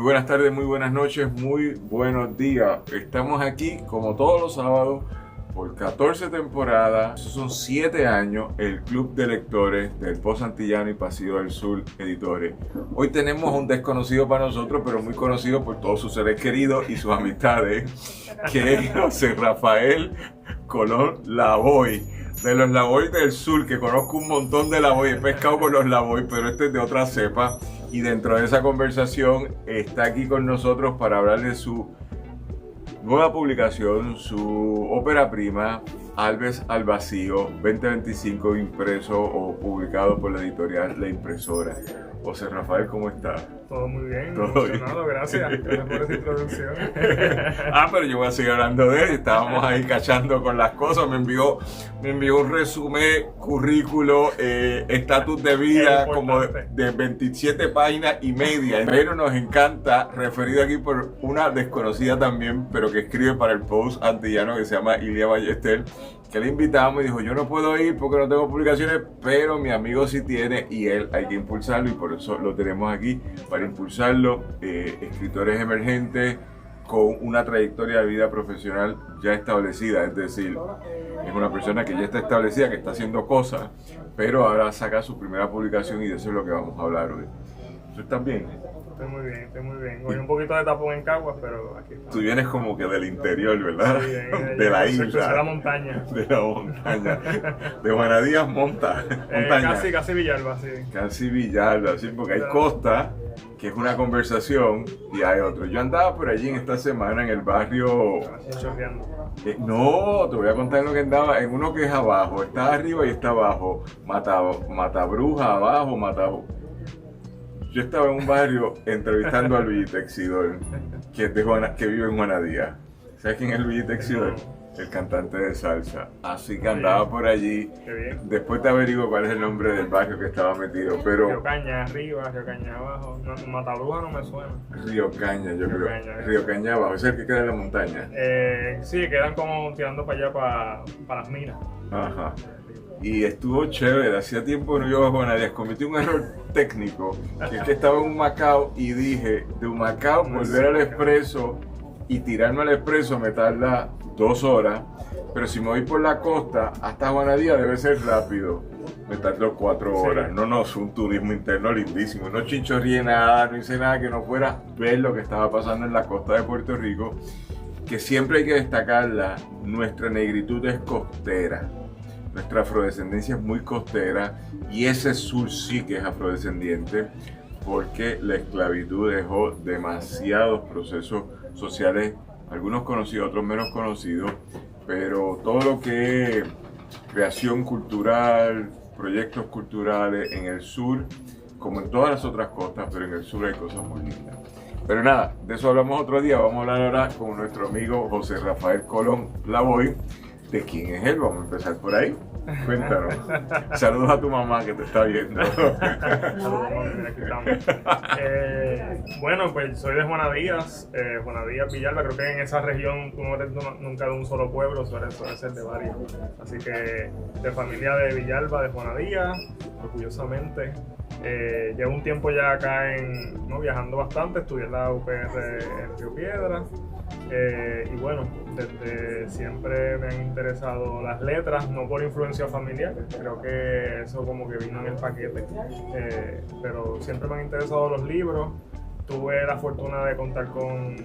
Muy buenas tardes, muy buenas noches, muy buenos días. Estamos aquí como todos los sábados por 14 temporadas. Esos son 7 años, el Club de Lectores del Pozo Antillano y Pasillo del Sur Editores. Hoy tenemos un desconocido para nosotros, pero muy conocido por todos sus seres queridos y sus amistades, que es José Rafael Colón Lavoy. De los Lavoy del Sur, que conozco un montón de Lavoy, he pescado con los Lavoy, pero este es de otra cepa. Y dentro de esa conversación está aquí con nosotros para hablar de su nueva publicación, su ópera prima, Alves al Vacío, 2025, impreso o publicado por la editorial La Impresora. José Rafael, ¿cómo estás? Todo muy bien, ¿Todo emocionado, bien? gracias. Gracias por esa introducción. Pero yo voy a seguir hablando de él. Estábamos ahí cachando con las cosas. Me envió un resumen, currículo, estatus de vida, como de 27 páginas y media. Pero nos encanta, referido aquí por una desconocida también, pero que escribe para el Post Antillano, que se llama Ilia Ballester, que le invitamos y dijo: yo no puedo ir porque no tengo publicaciones, pero mi amigo sí tiene y él hay que impulsarlo, y por eso lo tenemos aquí para impulsarlo. Escritores emergentes con una trayectoria de vida profesional ya establecida, es decir, es una persona que ya está establecida, que está haciendo cosas, pero ahora saca su primera publicación y de eso es lo que vamos a hablar hoy. ¿Tú estás bien? Estoy muy bien, estoy muy bien. Hoy un poquito de tapón en Caguas, pero aquí estamos. Tú vienes como que del interior, ¿verdad? Sí, de la isla. De la montaña. De la montaña. De Juana Díaz montaña. Casi Villalba, sí. Casi Villalba, sí, porque hay costa, que es una conversación, y hay otro. Yo andaba por allí en esta semana en el barrio... No, te voy a contar lo que andaba, en uno que es abajo, está arriba y está abajo. Matabruja abajo, Yo estaba en un barrio entrevistando a Luis Texidor, que vive en Juana Díaz. ¿Sabes quién es Luis Texidor? El cantante de salsa. Así que andaba por allí. Qué bien. Después te averiguo cuál es el nombre del barrio que estaba metido, pero... Río Caña arriba, Río Caña abajo. No, Matabruja no me suena. Río Caña, yo creo. Caña, Río Caña abajo, es el que queda en la montaña. Sí, quedan como tirando para allá, para las minas. Ajá. Y estuvo chévere, hacía tiempo que no iba a Juana Díaz. Cometí un error técnico, que es que estaba en un Macao y dije, de un Macao volver al Expreso y tirarme al Expreso me tarda 2 horas, pero si me voy por la costa hasta Juana Díaz debe ser rápido, me tardó 4 horas. Sí. No, es un turismo interno lindísimo, no chinchorrié nada, no hice nada que no fuera ver lo que estaba pasando en la costa de Puerto Rico, que siempre hay que destacarla, nuestra negritud es costera. Nuestra afrodescendencia es muy costera y ese sur sí que es afrodescendiente, porque la esclavitud dejó demasiados procesos sociales, algunos conocidos, otros menos conocidos, pero todo lo que es creación cultural, proyectos culturales en el sur, como en todas las otras costas, pero en el sur hay cosas muy lindas. Pero nada, de eso hablamos otro día. Vamos a hablar ahora con nuestro amigo José Rafael Colón Lavoy. ¿De quién es él? Vamos a empezar por ahí. Cuéntanos. Saludos a tu mamá que te está viendo. Saludos, mami, aquí estamos. Bueno, pues soy de Juana Díaz, Villalba. Creo que en esa región tú no eres nunca de un solo pueblo, suele ser de varios. Así que de familia de Villalba, de Juana Díaz, orgullosamente. Llevo un tiempo ya acá viajando bastante, estudié en la UPR en Río Piedras. Y bueno, desde siempre me han interesado las letras, no por influencia familiar, creo que eso como que vino en el paquete, pero siempre me han interesado los libros. Tuve la fortuna de contar con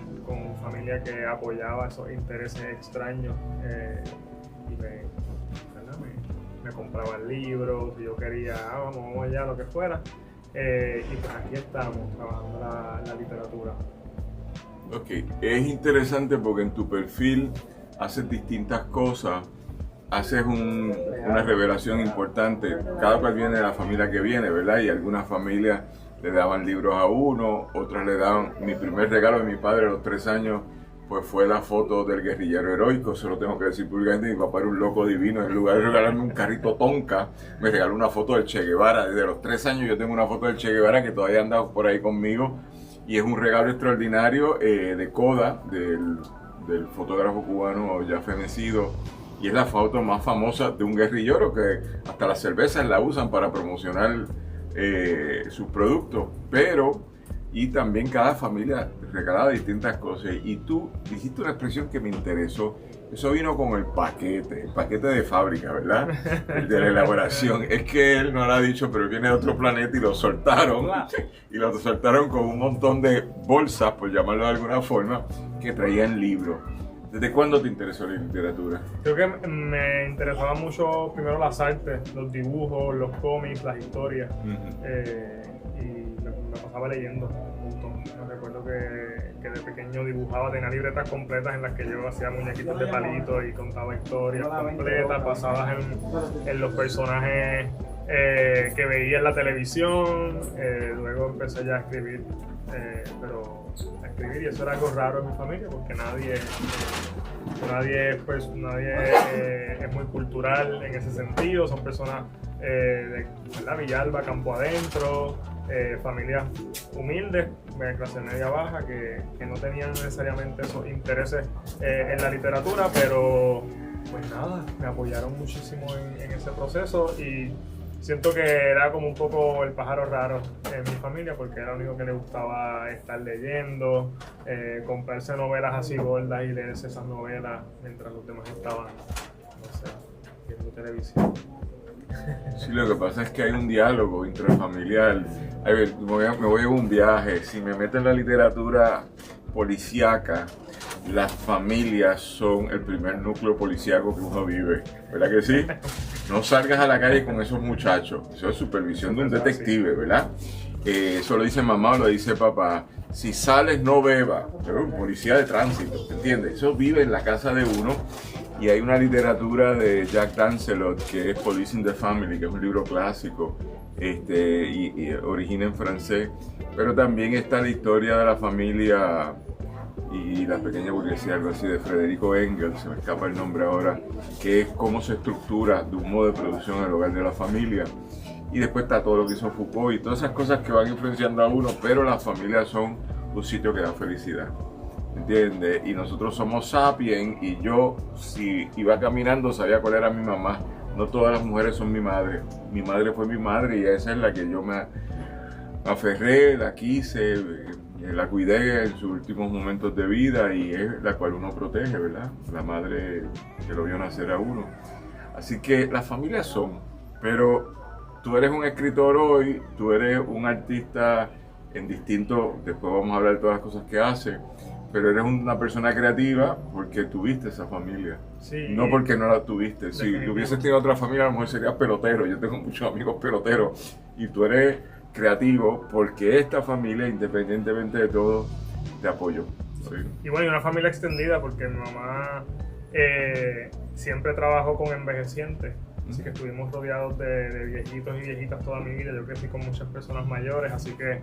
familia que apoyaba esos intereses extraños y me compraban libros, y yo quería, vamos allá, lo que fuera, y pues aquí estamos trabajando la literatura. Ok, es interesante porque en tu perfil haces distintas cosas, haces una revelación importante. Cada cual viene de la familia que viene, ¿verdad? Y algunas familias le daban libros a uno, otras le daban... Mi primer regalo de mi padre a los 3 años pues fue la foto del guerrillero heroico, se lo tengo que decir públicamente. Mi papá era un loco divino, en lugar de regalarme un carrito Tonka, me regaló una foto del Che Guevara. Desde los 3 años yo tengo una foto del Che Guevara que todavía anda por ahí conmigo. Y es un regalo extraordinario de Coda, del fotógrafo cubano ya fenecido. Y es la foto más famosa de un guerrillero que hasta las cervezas la usan para promocionar sus productos. Pero y también cada familia regalaba distintas cosas. Y tú dijiste una expresión que me interesó. Eso vino con el paquete de fábrica, ¿verdad? El de la elaboración. Es que él no lo ha dicho, pero viene de otro planeta y lo soltaron. Y lo soltaron con un montón de bolsas, por llamarlo de alguna forma, que traían libros. ¿Desde cuándo te interesó la literatura? Creo que me interesaban mucho primero las artes, los dibujos, los cómics, las historias. Y me pasaba leyendo un montón. Me recuerdo que de pequeño dibujaba, tenía libretas completas en las que yo hacía muñequitos de palitos y contaba historias completas basadas en los personajes que veía en la televisión. Luego empecé ya a escribir, y eso era algo raro en mi familia porque nadie es muy cultural en ese sentido. Son personas de Villalba, Campo Adentro, familias humildes, de clase media baja, que no tenían necesariamente esos intereses en la literatura, pero pues nada, me apoyaron muchísimo en ese proceso y siento que era como un poco el pájaro raro en mi familia porque era lo único que le gustaba estar leyendo, comprarse novelas así gordas y leerse esas novelas mientras los demás estaban, no sé, viendo televisión. Sí, lo que pasa es que hay un diálogo intrafamiliar. A ver, me voy a un viaje, si me meto en la literatura policíaca, las familias son el primer núcleo policíaco que uno vive, ¿verdad que sí? No salgas a la calle con esos muchachos, eso es supervisión de un detective, ¿verdad? Eso lo dice mamá o lo dice papá. Si sales, no bebas, pero un policía de tránsito, ¿entiendes? Eso vive en la casa de uno. Y hay una literatura de Jack Lancelot que es Police in the Family, que es un libro clásico, y origina en francés, pero también está la historia de la familia y la pequeña burguesía, algo así, de Federico Engels, se me escapa el nombre ahora, que es cómo se estructura de un modo de producción el hogar de la familia. Y después está todo lo que hizo Foucault y todas esas cosas que van influenciando a uno, pero las familias son un sitio que da felicidad, ¿entiendes? Y nosotros somos sapiens y yo, si iba caminando, sabía cuál era mi mamá. No todas las mujeres son mi madre. Mi madre fue mi madre y esa es la que yo me aferré, la quise, la cuidé en sus últimos momentos de vida y es la cual uno protege, ¿verdad? La madre que lo vio nacer a uno. Así que las familias son, pero tú eres un escritor hoy, tú eres un artista en distinto, después vamos a hablar de todas las cosas que hace, pero eres una persona creativa porque tuviste esa familia, sí, no porque no la tuviste. Si hubieses tenido otra familia, a lo mejor serías pelotero. Yo tengo muchos amigos peloteros y tú eres creativo porque esta familia, independientemente de todo, te apoyó. ¿Sí? Y bueno, y una familia extendida porque mi mamá siempre trabajó con envejecientes. Así que estuvimos rodeados de viejitos y viejitas toda mi vida. Yo crecí con muchas personas mayores, así que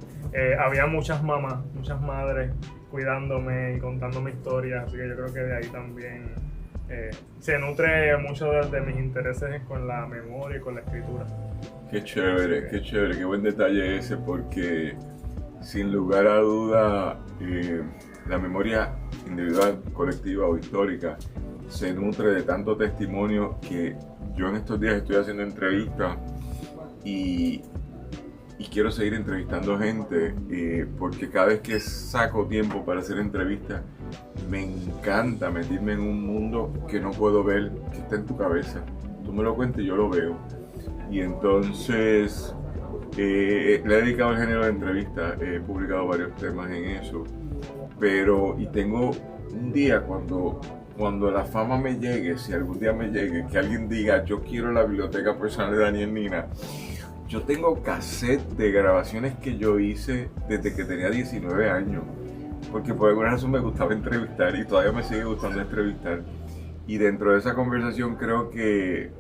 había muchas mamás, muchas madres cuidándome y contándome historias. Así que yo creo que de ahí también se nutre mucho de mis intereses con la memoria y con la escritura. Qué chévere, qué buen detalle ese, porque sin lugar a duda la memoria individual, colectiva o histórica se nutre de tanto testimonio que yo en estos días estoy haciendo entrevistas y quiero seguir entrevistando gente porque cada vez que saco tiempo para hacer entrevistas me encanta meterme en un mundo que no puedo ver, que está en tu cabeza. Tú me lo cuentas y yo lo veo. Y entonces le he dedicado al género de entrevistas, he publicado varios temas en eso, y tengo un día cuando la fama me llegue, si algún día me llegue, que alguien diga, yo quiero la biblioteca personal de Daniel Nina. Yo tengo cassette de grabaciones que yo hice desde que tenía 19 años, porque por alguna razón me gustaba entrevistar y todavía me sigue gustando entrevistar. Y dentro de esa conversación creo que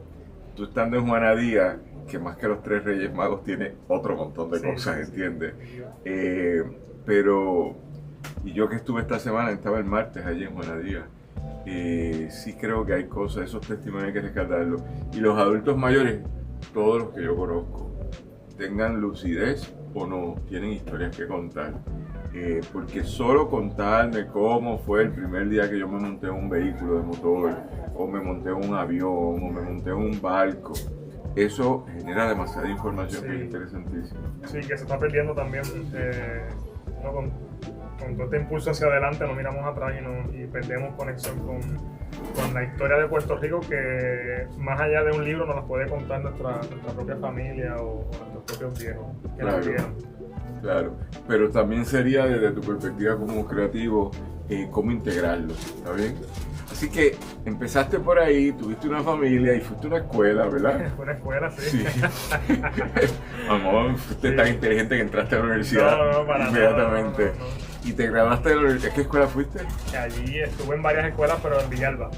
tú estando en Juana Díaz, que más que los Tres Reyes Magos tiene otro montón de cosas, ¿entiendes? Y yo que estuve esta semana, estaba el martes allí en Juana Díaz. Sí creo que hay cosas, esos testimonios hay que rescatarlos. Y los adultos mayores, todos los que yo conozco, tengan lucidez o no, tienen historias que contar. Porque solo contarme cómo fue el primer día que yo me monté en un vehículo de motor, o me monté en un avión, o me monté en un barco, eso genera demasiada información que es interesantísima. Sí, que se está perdiendo también ¿no? Con todo este impulso hacia adelante no miramos atrás y perdemos conexión con la historia de Puerto Rico, que más allá de un libro nos la puede contar nuestra propia familia o nuestros propios viejos que la vivieron. Claro, pero también sería desde tu perspectiva como creativo, cómo integrarlo, ¿está bien? Así que empezaste por ahí, tuviste una familia y fuiste a una escuela, ¿verdad? Fue una escuela, sí. Amor, fuiste tan inteligente que entraste a la universidad inmediatamente. No. ¿Y te graduaste de la universidad? ¿Qué escuela fuiste? Allí estuve en varias escuelas, pero en Villalba.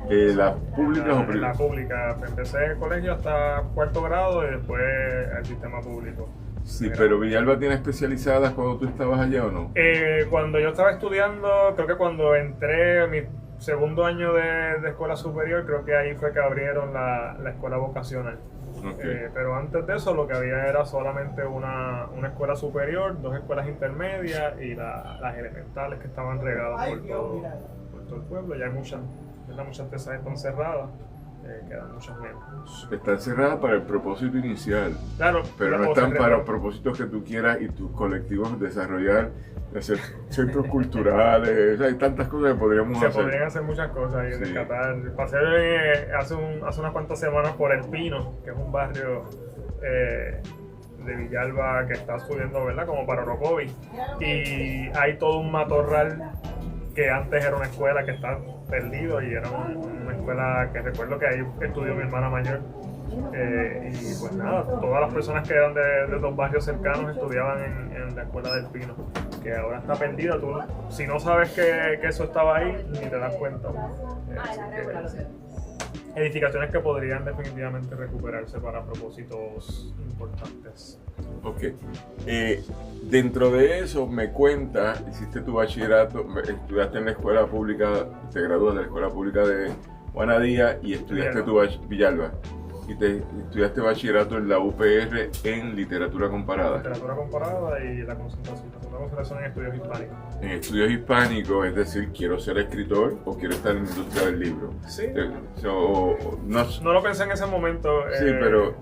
¿Las públicas o privadas? La pública. Empecé en el colegio hasta cuarto grado y después el sistema público. Sí, pero Villalba tiene especializadas cuando tú estabas allá, ¿o no? Cuando yo estaba estudiando, creo que cuando entré a mi segundo año de escuela superior, creo que ahí fue que abrieron la escuela vocacional. Okay. Pero antes de eso lo que había era solamente una escuela superior, 2 escuelas intermedias y las elementales que estaban regadas por todo el pueblo. Ya hay muchas de esas están cerradas. Quedan muchas menos. Están cerradas para el propósito inicial, claro, pero no están para los propósitos que tú quieras y tus colectivos desarrollar, hacer centros culturales, hay tantas cosas que podríamos hacer. Se podrían hacer muchas cosas y rescatar. Pasé hace unas cuantas semanas por El Pino, que es un barrio de Villalba que está subiendo, ¿verdad? Como para Orocovi, y hay todo un matorral que antes era una escuela que está perdido y era una escuela que recuerdo que ahí estudió mi hermana mayor. Y pues nada, todas las personas que eran de los barrios cercanos estudiaban en la escuela del Pino, que ahora está perdida. Tú, si no sabes que eso estaba ahí, ni te das cuenta. Edificaciones que podrían definitivamente recuperarse para propósitos importantes. Ok. Dentro de eso, me cuenta, hiciste tu bachillerato, estudiaste en la escuela pública, te gradúas de la escuela pública de Juana Díaz y estudiaste Villalba. Y estudiaste bachillerato en la UPR en literatura comparada. Literatura comparada y la concentración en estudios hispánicos. En estudios hispánicos, es decir, quiero ser escritor o quiero estar en la industria del libro. Sí. No lo pensé en ese momento. Sí, pero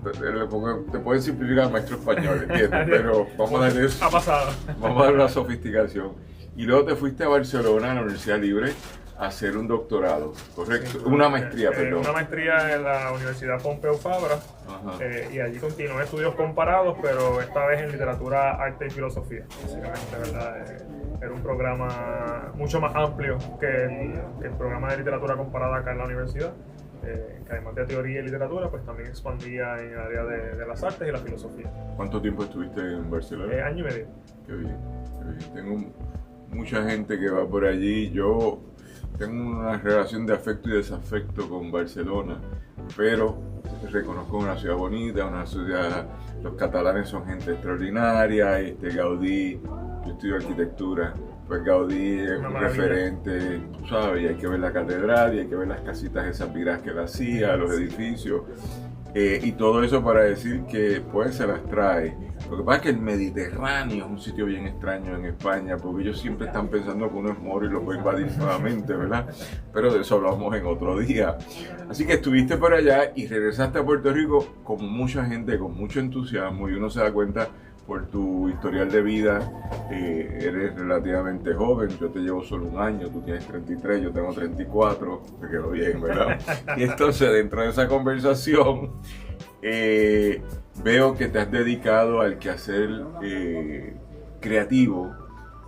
te pueden simplificar maestro español, ¿entiendes? Pero vamos a darle eso. Ha pasado. Vamos a darle una sofisticación. Y luego te fuiste a Barcelona, a la Universidad Libre, a hacer un doctorado, ¿correcto? Sí, una maestría, perdón. Una maestría en la Universidad Pompeu Fabra, y allí continué estudios comparados, pero esta vez en literatura, arte y filosofía. Básicamente, ¿verdad? Era un programa mucho más amplio que el programa de literatura comparada acá en la universidad, que además de teoría y literatura, pues también expandía en el área de las artes y la filosofía. ¿Cuánto tiempo estuviste en Barcelona? Año y medio. Qué bien, qué bien. Tengo mucha gente que va por allí. Yo tengo una relación de afecto y desafecto con Barcelona, pero reconozco una ciudad bonita, una ciudad, los catalanes son gente extraordinaria, Gaudí, yo estudio arquitectura, pues Gaudí es un referente, tú sabes, y hay que ver la catedral, y hay que ver las casitas esas virás que él hacía, los edificios, y todo eso para decir que pues se las trae. Lo que pasa es que el Mediterráneo es un sitio bien extraño en España, porque ellos siempre están pensando que uno es moro y lo puede invadir nuevamente, ¿verdad? Pero de eso hablamos en otro día. Así que estuviste por allá y regresaste a Puerto Rico como mucha gente, con mucho entusiasmo, y uno se da cuenta por tu historial de vida, eres relativamente joven, yo te llevo solo un año, tú tienes 33, yo tengo 34, te quedó bien, ¿verdad? Y entonces dentro de esa conversación veo que te has dedicado al quehacer creativo,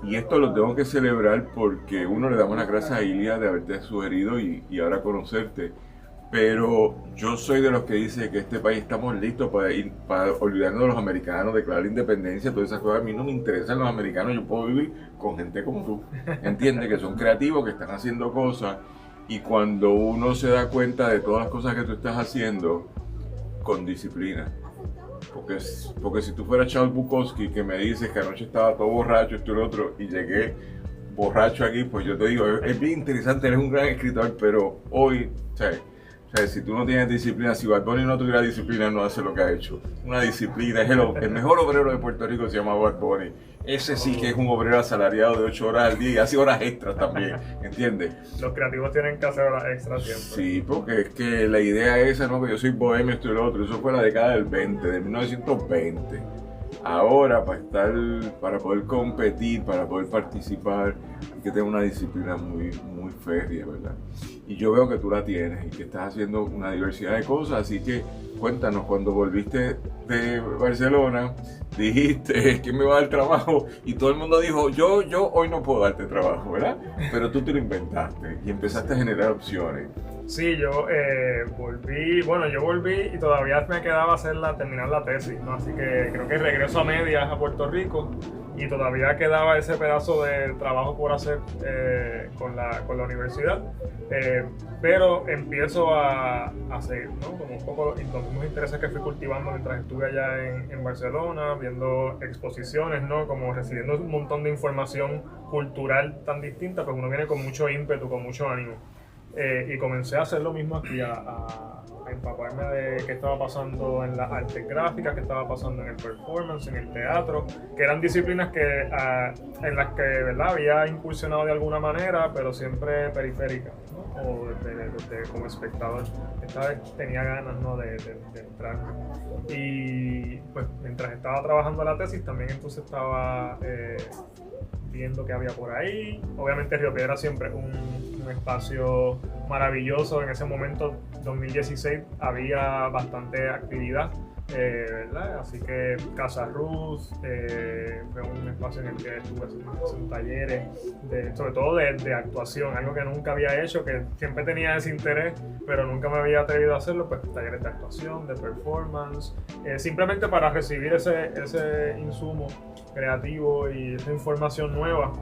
y esto lo tengo que celebrar porque uno le damos las gracias a Ilia de haberte sugerido y ahora conocerte. Pero yo soy de los que dice que este país estamos listos para olvidarnos de los americanos, declarar independencia, todas esas cosas. A mí no me interesan los americanos, yo puedo vivir con gente como tú, ¿entiendes? Que son creativos, que están haciendo cosas, y cuando uno se da cuenta de todas las cosas que tú estás haciendo, con disciplina. Porque si tú fueras Charles Bukowski, que me dices que anoche estaba todo borracho, esto y lo otro, y llegué borracho aquí, pues yo te digo, es bien interesante, eres un gran escritor, pero hoy, ¿sabes? O sea, si tú no tienes disciplina, si Bad Bunny no tuviera disciplina, no hace lo que ha hecho. Una disciplina, es el mejor obrero de Puerto Rico, se llama Bad Bunny. Ese sí que es un obrero asalariado de 8 horas al día y hace horas extras también, ¿entiendes? Los creativos tienen que hacer horas extras siempre. Sí, porque es que la idea esa, ¿no? Que yo soy bohemio, esto y lo otro, eso fue la década del 20, de 1920. Ahora, para poder competir, para poder participar, hay que tener una disciplina muy, muy férrea, ¿verdad? Y yo veo que tú la tienes y que estás haciendo una diversidad de cosas, así que cuéntanos, cuando volviste de Barcelona, dijiste, ¿quién me va a dar trabajo? Y todo el mundo dijo, yo hoy no puedo darte trabajo, ¿verdad? Pero tú te lo inventaste y empezaste a generar opciones. Sí, yo volví y todavía me quedaba terminar la tesis, ¿no? Así que creo que regreso a medias a Puerto Rico y todavía quedaba ese pedazo de trabajo por hacer con la universidad, pero empiezo a seguir, ¿no? Como un poco los mismos intereses que fui cultivando mientras estuve allá en Barcelona, viendo exposiciones, ¿no? Como recibiendo un montón de información cultural tan distinta, pues uno viene con mucho ímpetu, con mucho ánimo. Y comencé a hacer lo mismo aquí, a empaparme de qué estaba pasando en las artes gráficas, qué estaba pasando en el performance, en el teatro, que eran disciplinas en las que, ¿verdad?, había incursionado de alguna manera, pero siempre periféricas, ¿no? O desde como espectador. Esta vez tenía ganas, ¿no?, de entrar. Y pues mientras estaba trabajando la tesis, también entonces estaba viendo qué había por ahí. Obviamente Río Piedra siempre es un espacio maravilloso. En ese momento, 2016, había bastante actividad, ¿verdad? Así que Casa Ruth fue un espacio en el que estuve haciendo talleres, sobre todo de actuación, algo que nunca había hecho, que siempre tenía ese interés, pero nunca me había atrevido a hacerlo, pues talleres de actuación, de performance, simplemente para recibir ese insumo creativo y esa información nueva.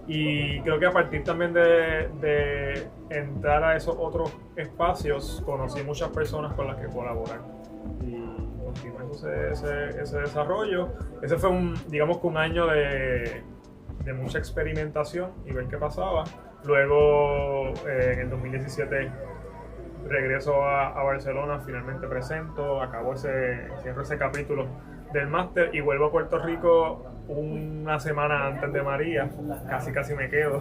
Y creo que a partir también de entrar a esos otros espacios, conocí muchas personas con las que colaborar y continué entonces ese desarrollo. Ese fue digamos que un año de mucha experimentación y ver qué pasaba. Luego en el 2017 regreso a Barcelona, finalmente presento, cierro ese capítulo del máster y vuelvo a Puerto Rico una semana antes de María, casi me quedo,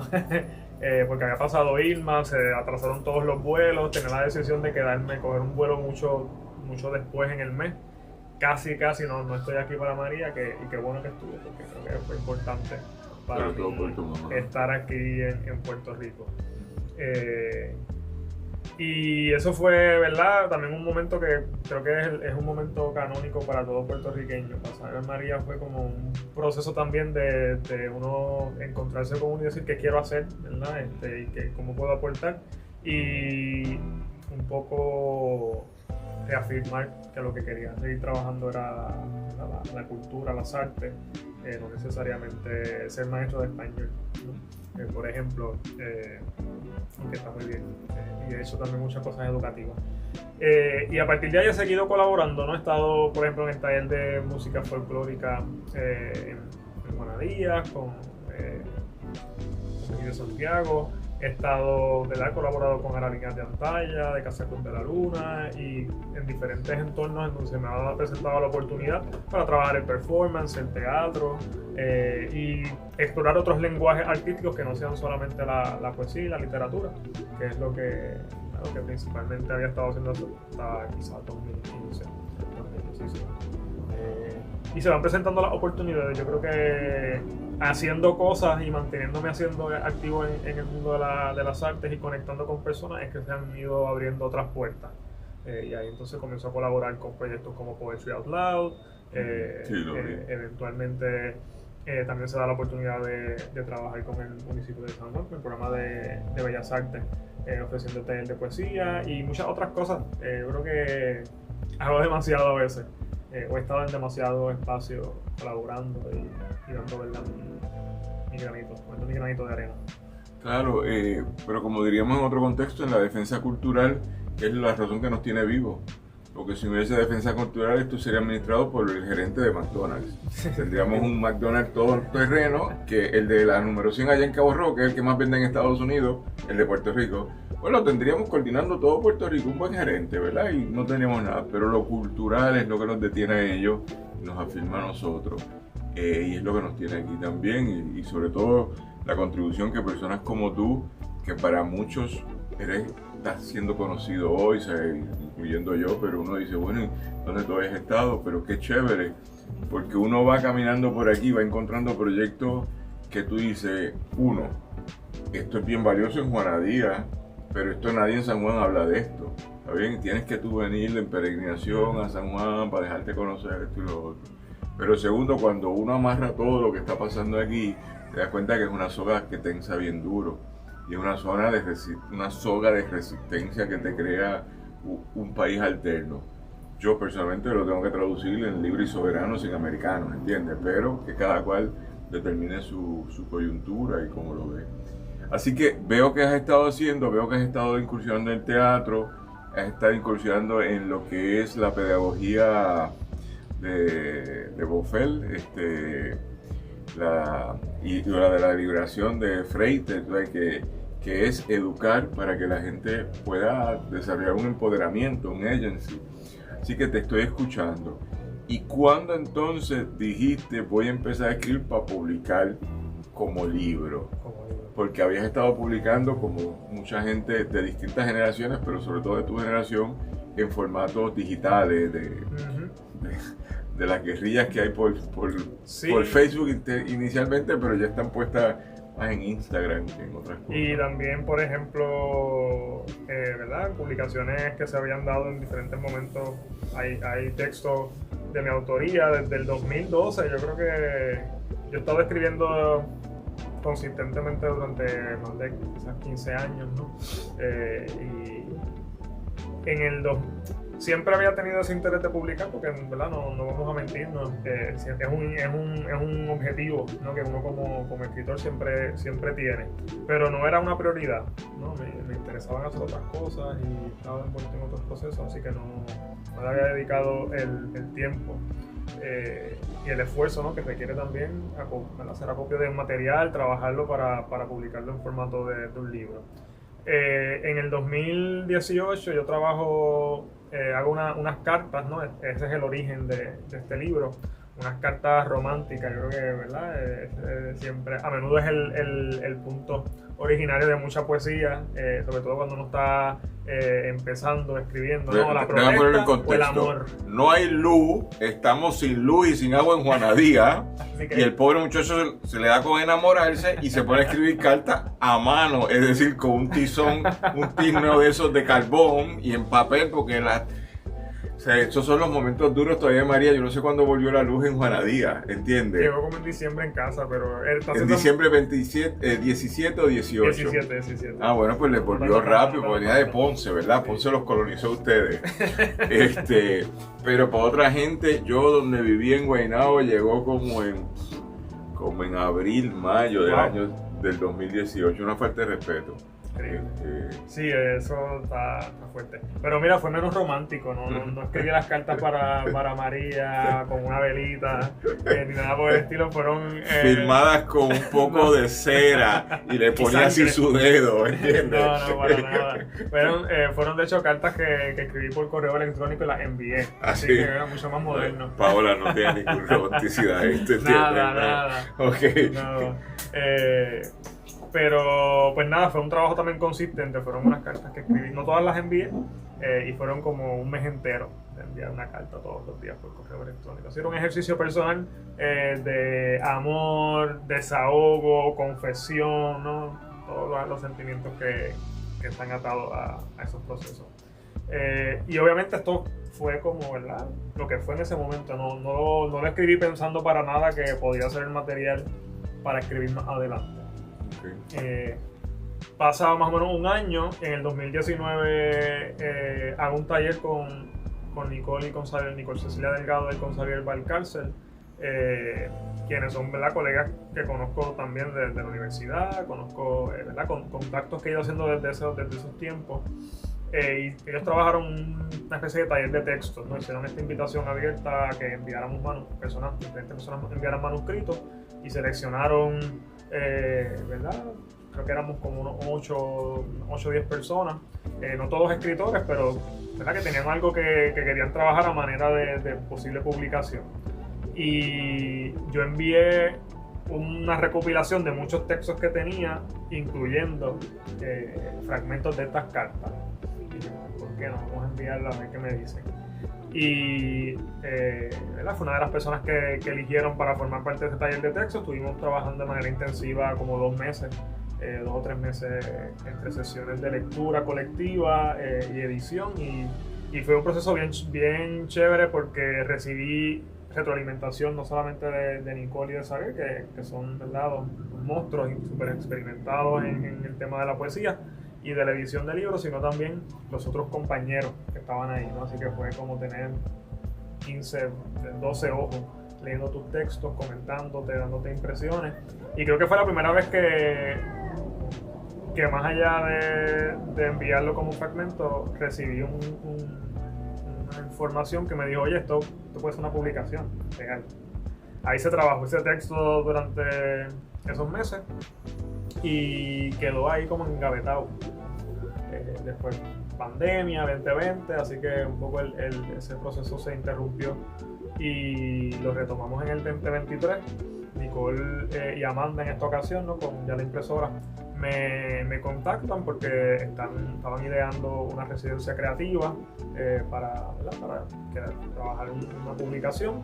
porque había pasado Irma, se atrasaron todos los vuelos, tenía la decisión de coger un vuelo mucho después en el mes, casi no estoy aquí para María, y qué bueno que estuve, porque creo que fue importante para mí estar aquí en Puerto Rico. Y eso fue, ¿verdad?, también un momento que creo que es un momento canónico para todo puertorriqueño. Pasar en María fue como un proceso también de uno encontrarse con uno y decir qué quiero hacer, ¿verdad? Y cómo puedo aportar. Y un poco reafirmar que lo que quería seguir trabajando era la cultura, las artes, no necesariamente ser maestro de español, ¿no? Por ejemplo, aunque está muy bien, y he hecho también muchas cosas educativas. Y a partir de ahí he seguido colaborando, ¿no? He estado, por ejemplo, en el taller de música folclórica en Juanadías, con de Santiago. He estado, ¿verdad?, colaborado con Aralinas de Antalla, de Casa Cruz de la Luna, y en diferentes entornos en donde se me ha presentado la oportunidad para trabajar el performance, el teatro, y explorar otros lenguajes artísticos que no sean solamente la poesía y la literatura, que es lo que principalmente había estado haciendo hasta quizás 2015, 2016. Y se van presentando las oportunidades. Yo creo que haciendo cosas y manteniéndome activo en el mundo de las artes y conectando con personas es que se han ido abriendo otras puertas. Y ahí entonces comenzó a colaborar con proyectos como Poetry Out Loud. Eventualmente también se da la oportunidad de trabajar con el municipio de San Juan, con el programa de Bellas Artes, ofreciendo taller de poesía y muchas otras cosas. Yo creo que hago demasiado a veces. O he estado en demasiado espacio colaborando y dando, ¿verdad?, mi granito de arena. Claro, pero como diríamos en otro contexto, en la defensa cultural es la razón que nos tiene vivos. Porque si no hubiese defensa cultural, esto sería administrado por el gerente de McDonald's. Tendríamos un McDonald's todo terreno, que el de la número 100 allá en Cabo Rojo, que es el que más vende en Estados Unidos, el de Puerto Rico. Bueno, tendríamos coordinando todo Puerto Rico, un buen gerente, ¿verdad? Y no tenemos nada, pero lo cultural es lo que nos detiene a ellos, nos afirma a nosotros, y es lo que nos tiene aquí también, y sobre todo la contribución que personas como tú, que para muchos eres está siendo conocido hoy, incluyendo yo, pero uno dice, bueno, ¿dónde tú has estado? Pero qué chévere, porque uno va caminando por aquí, va encontrando proyectos que tú dices, uno, esto es bien valioso en Juana Díaz, pero esto nadie en San Juan habla de esto, ¿está bien? Tienes que tú venir en peregrinación a San Juan para dejarte conocer esto y lo otro. Pero segundo, cuando uno amarra todo lo que está pasando aquí, te das cuenta que es una soga que tensa bien duro. Y es una soga de resistencia que te crea un país alterno. Yo personalmente lo tengo que traducir en libre y soberano sin americanos, ¿entiendes? Pero que cada cual determine su coyuntura y cómo lo ve. Así que veo que has estado incursionando en el teatro, has estado incursionando en lo que es la pedagogía de Boffel, la de la liberación de Freire, que es educar para que la gente pueda desarrollar un empoderamiento, un agency. Así que te estoy escuchando. ¿Y cuándo entonces dijiste voy a empezar a escribir para publicar como libro? Porque habías estado publicando como mucha gente de distintas generaciones, pero sobre todo de tu generación, en formatos digitales de las guerrillas que hay por Facebook inicialmente, pero ya están puestas más en Instagram que en otras cosas. Y también, por ejemplo, ¿verdad? Publicaciones que se habían dado en diferentes momentos. Hay textos de mi autoría desde el 2012. Yo creo que yo he estado escribiendo consistentemente durante más de quizás 15 años, ¿no? Y en el siempre había tenido ese interés de publicar, porque en verdad no vamos a mentir, es un objetivo, ¿no? Que uno como escritor siempre tiene, pero no era una prioridad, ¿no? Me interesaban hacer otras cosas y estaba envuelto en otros procesos, así que no le había dedicado el tiempo y el esfuerzo, ¿no? Que requiere también hacer acopio de material, trabajarlo para publicarlo en formato de un libro. En el 2018 yo trabajo, hago unas cartas, ¿no? Ese es el origen de este libro, unas cartas románticas. Yo creo que, ¿verdad? Siempre, a menudo es el punto originario de mucha poesía, sobre todo cuando uno está empezando, escribiendo, ¿no? La protesta o el amor. No hay luz, estamos sin luz y sin agua en Juana Díaz, y el pobre muchacho se le da con enamorarse y se pone a escribir cartas a mano, es decir, con un tizón, un tizno de esos de carbón y en papel, porque esos son los momentos duros todavía, María. Yo no sé cuándo volvió la luz en Juana Díaz, ¿entiendes? Llegó como en diciembre en casa, pero en diciembre 17 o 18. 17. Ah, bueno, pues le volvió rápido, porque venía de Ponce, ¿verdad? Ponce los colonizó a ustedes. Pero para otra gente, yo donde viví en Guaynabo llegó como en abril, mayo del 2018, una falta de respeto. Sí, eso está fuerte. Pero mira, fue menos romántico, no escribí las cartas para María con una velita, ni nada por el estilo. Fueron firmadas con un poco de cera y le ponía así su dedo, ¿entiendes? No, para nada. Fueron de hecho cartas que escribí por correo electrónico y las envié. Así que era mucho más moderno. Paola no tiene ninguna romanticidad. Nada. Ok. No. Pero pues nada, fue un trabajo también consistente. Fueron unas cartas que escribí, no todas las envié, y fueron como un mes entero de enviar una carta todos los días por correo electrónico. Así era un ejercicio personal de amor, desahogo, confesión, ¿no? Todos los sentimientos que están atados a esos procesos. Y obviamente esto fue como, ¿verdad? Lo que fue en ese momento. No lo escribí pensando para nada que podía ser el material para escribir más adelante. Okay. Pasa más o menos un año. En el 2019 hago un taller con Nicole y con Nicole Cecilia Delgado y con Xavier Valcárcel, quienes son, ¿verdad?, colegas que conozco también de la universidad, conozco, ¿verdad?, contactos que he ido haciendo desde esos tiempos. Y ellos trabajaron una especie de taller de textos, ¿no? Hicieron esta invitación abierta a que enviáramos diferentes personas enviaran manuscritos y seleccionaron, ¿verdad? Creo que éramos como unos 8 o 10 personas, no todos escritores, pero ¿verdad?, que tenían algo que querían trabajar a manera de posible publicación. Y yo envié una recopilación de muchos textos que tenía, incluyendo fragmentos de estas cartas. ¿por qué no? Vamos a enviarla a ver qué me dicen. Y ¿verdad? Fue una de las personas que eligieron para formar parte de este taller de texto. Estuvimos trabajando de manera intensiva como 2 meses, 2 o 3 meses entre sesiones de lectura colectiva y edición. Y fue un proceso bien chévere porque recibí retroalimentación no solamente de Nicole y de Sagué, que son, ¿verdad?, dos monstruos y súper experimentados en el tema de la poesía y de la edición de libros, sino también los otros compañeros que estaban ahí, ¿no? Así que fue como tener 15, 12 ojos leyendo tus textos, comentándote, dándote impresiones. Y creo que fue la primera vez que más allá de enviarlo como un fragmento, recibí una información que me dijo, oye, esto puede ser una publicación legal. Ahí se trabajó ese texto durante esos meses y quedó ahí como engavetado. Después pandemia, 2020, así que un poco ese proceso se interrumpió y lo retomamos en el 2023. Nicole y Amanda en esta ocasión, ¿no?, con ya la impresora, me contactan porque estaban ideando una residencia creativa para trabajar en una publicación.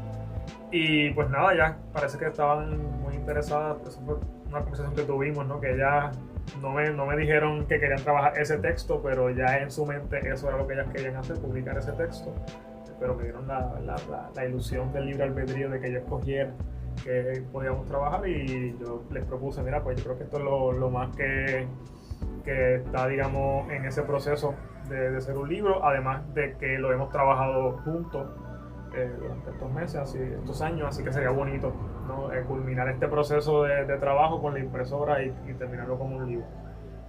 Y pues nada, ya parece que estaban muy interesadas. Eso fue una conversación que tuvimos, ¿no? Que ellas no me dijeron que querían trabajar ese texto, pero ya en su mente eso era lo que ellas querían hacer, publicar ese texto. Pero me dieron la ilusión del libre albedrío de que yo escogiera que podíamos trabajar, y yo les propuse, mira, pues yo creo que esto es lo más que está, digamos, en ese proceso de ser un libro, además de que lo hemos trabajado juntos durante estos meses, estos años, así que sería bonito, ¿no?, culminar este proceso de trabajo con la impresora y terminarlo como un libro.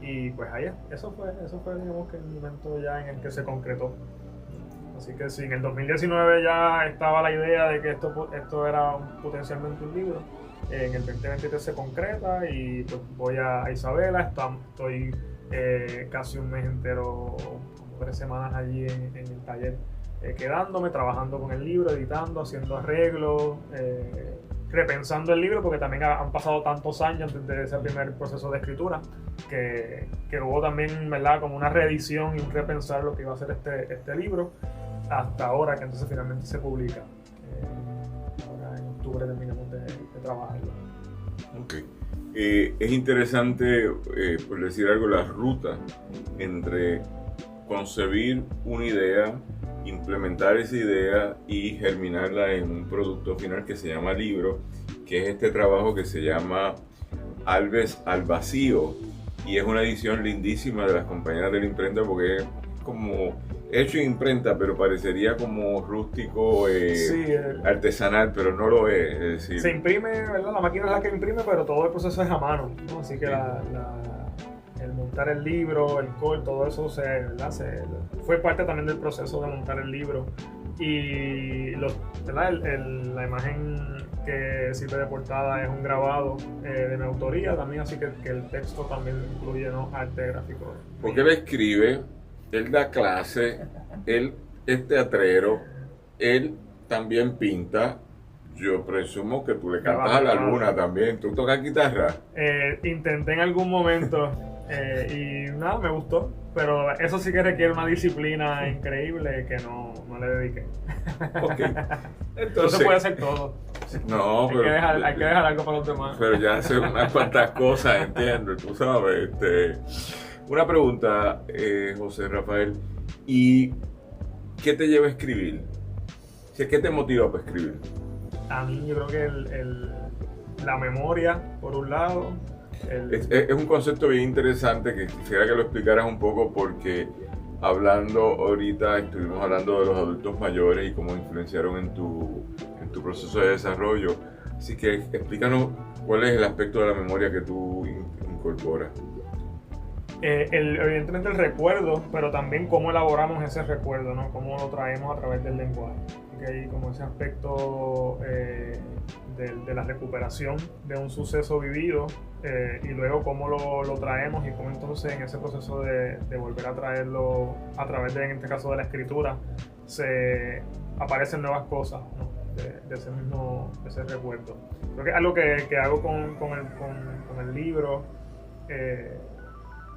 Y pues ahí, eso fue digamos que el momento ya en el que se concretó. Así que sí, en el 2019 ya estaba la idea de que esto era potencialmente un libro. En el 2023 se concreta y pues voy a Isabela. Estoy casi un mes entero, como 3 semanas allí en el taller, quedándome, trabajando con el libro, editando, haciendo arreglos, repensando el libro, porque también han pasado tantos años desde ese primer proceso de escritura que hubo también, ¿verdad?, como una reedición y un repensar lo que iba a ser este libro, hasta ahora que entonces finalmente se publica. Ahora en octubre terminamos de trabajarlo. Ok. Es interesante, por decir algo, la ruta entre concebir una idea, implementar esa idea y germinarla en un producto final que se llama libro, que es este trabajo que se llama Alves al Vacío, y es una edición lindísima de las compañeras de la imprenta, porque es como hecho en imprenta, pero parecería como rústico, sí, artesanal, pero no lo es. Es decir, se imprime, ¿verdad? La máquina es la que imprime, pero todo el proceso es a mano, ¿no? Así que el montar el libro, el core, todo eso fue parte también del proceso de montar el libro. Y la imagen que sirve de portada es un grabado de mi autoría también, así que el texto también incluye, ¿no?, arte gráfico. Porque él escribe, él da clase, él es teatrero, él también pinta. Yo presumo que tú le cantas a la luna también. ¿Tú tocas guitarra? Intenté en algún momento y nada, me gustó. Pero eso sí que requiere una disciplina increíble que no le dediqué. Ok. Entonces, no se puede hacer todo. No, pero hay que dejar algo para los demás. Pero ya hace unas cuantas cosas, entiendo. Tú sabes. Una pregunta, José Rafael. ¿Y qué te lleva a escribir? ¿Qué te motiva para escribir? A mí yo creo que la memoria, por un lado. Es un concepto bien interesante que quisiera que lo explicaras un poco, porque estuvimos hablando de los adultos mayores y cómo influenciaron en tu proceso de desarrollo. Así que explícanos cuál es el aspecto de la memoria que tú incorporas. Evidentemente el recuerdo, pero también cómo elaboramos ese recuerdo, ¿no? Cómo lo traemos a través del lenguaje. Hay como ese aspecto de la recuperación de un suceso vivido y luego cómo lo traemos y cómo entonces en ese proceso de volver a traerlo a través de, en este caso, de la escritura, se aparecen nuevas cosas, ¿no?, de ese recuerdo. Creo que es algo que hago con el libro.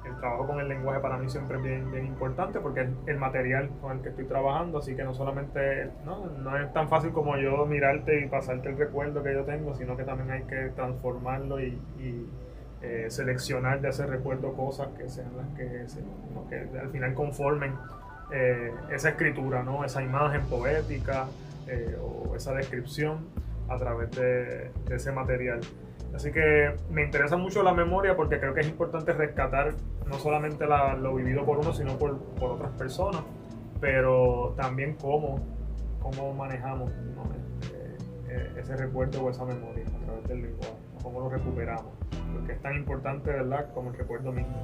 el trabajo con el lenguaje para mí siempre es bien, bien importante porque es el material con el que estoy trabajando, así que no solamente, no es tan fácil como yo mirarte y pasarte el recuerdo que yo tengo, sino que también hay que transformarlo y seleccionar de ese recuerdo cosas que sean las que al final conformen esa escritura, ¿no? Esa imagen poética o esa descripción a través de ese material. Así que me interesa mucho la memoria porque creo que es importante rescatar no solamente lo vivido por uno, sino por otras personas, pero también cómo manejamos, ¿no? ese recuerdo o esa memoria a través del lenguaje, cómo lo recuperamos, porque es tan importante, ¿verdad?, como el recuerdo mismo.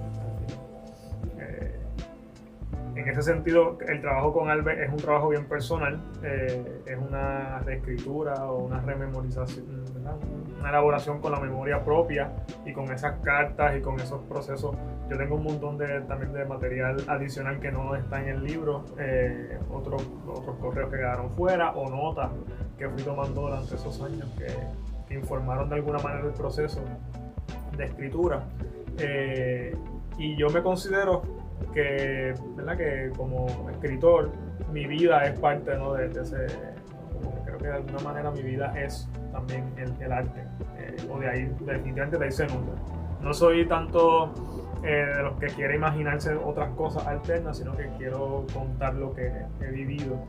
En ese sentido, el trabajo con Albert es un trabajo bien personal, es una reescritura o una rememorización, ¿verdad?, una elaboración con la memoria propia y con esas cartas y con esos procesos. Yo tengo un montón también de material adicional que no está en el libro, otros correos que quedaron fuera o notas que fui tomando durante esos años que informaron de alguna manera el proceso de escritura. Y yo me considero que, ¿verdad?, que como escritor mi vida es parte, ¿no?, de ese, creo que de alguna manera mi vida es también el arte, o de ahí, definitivamente de ahí se nutre. No soy tanto de los que quiere imaginarse otras cosas alternas, sino que quiero contar lo que he vivido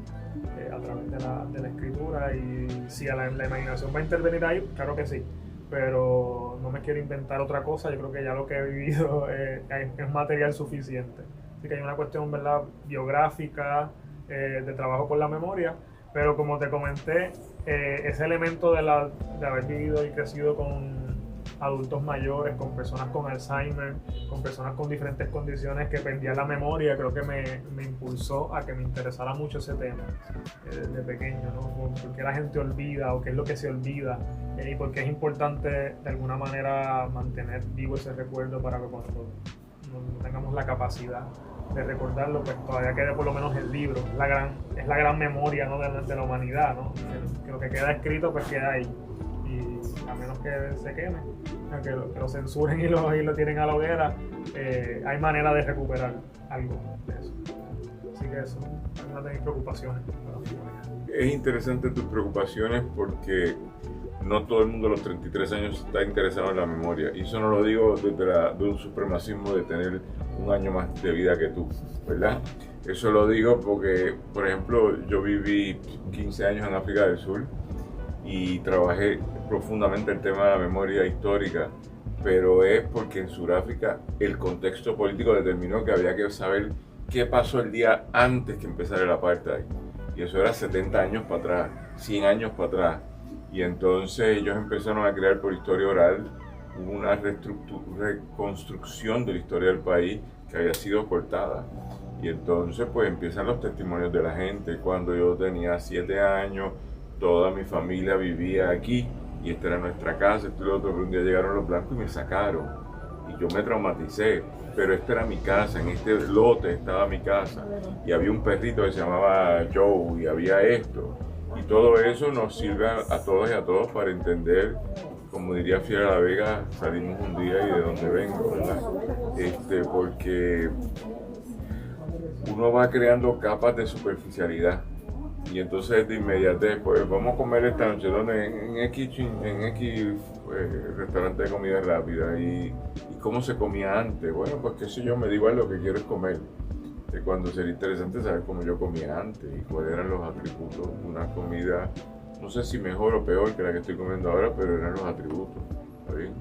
a través de la escritura, y si la imaginación va a intervenir ahí, claro que sí, pero no me quiero inventar otra cosa. Yo creo que ya lo que he vivido es material suficiente. Así que hay una cuestión, ¿verdad?, biográfica, de trabajo con la memoria, pero como te comenté, ese elemento de haber vivido y crecido con adultos mayores, con personas con Alzheimer, con personas con diferentes condiciones que perdían la memoria, creo que me impulsó a que me interesara mucho ese tema desde pequeño, ¿no? ¿Por qué la gente olvida o qué es lo que se olvida? Y por qué es importante de alguna manera mantener vivo ese recuerdo para que cuando no tengamos la capacidad de recordarlo, pues todavía quede por lo menos el libro. Es la gran memoria, ¿no?, de la humanidad, ¿no? Que lo que queda escrito pues queda ahí. Y a menos que se queme, que lo censuren y lo tiren a la hoguera, hay manera de recuperar algo de eso. Así que eso es una de mis preocupaciones. Es interesante tus preocupaciones porque no todo el mundo a los 33 años está interesado en la memoria. Y eso no lo digo de un supremacismo de tener un año más de vida que tú, ¿verdad? Eso lo digo porque, por ejemplo, yo viví 15 años en África del Sur y trabajé profundamente el tema de la memoria histórica, pero es porque en Sudáfrica el contexto político determinó que había que saber qué pasó el día antes que empezara el apartheid. Y eso era 70 años para atrás, 100 años para atrás. Y entonces ellos empezaron a crear por historia oral una reconstrucción de la historia del país que había sido cortada. Y entonces pues empiezan los testimonios de la gente. Cuando yo tenía 7 años, toda mi familia vivía aquí y esta era nuestra casa, esto y lo otro, pero un día llegaron los blancos y me sacaron. Y yo me traumaticé, pero esta era mi casa, en este lote estaba mi casa. Y había un perrito que se llamaba Joe y había esto. Y todo eso nos sirve a todos y a todos para entender, como diría Fiera La Vega, salimos un día y de dónde vengo, ¿verdad? Porque uno va creando capas de superficialidad y entonces de inmediatez, pues vamos a comer esta noche en X restaurante de comida rápida y cómo se comía antes. Bueno, pues qué sé yo, me da igual, lo que quiero es comer. Cuando sería interesante saber cómo yo comía antes y cuáles eran los atributos de una comida, no sé si mejor o peor que la que estoy comiendo ahora, pero eran los atributos, ¿está bien?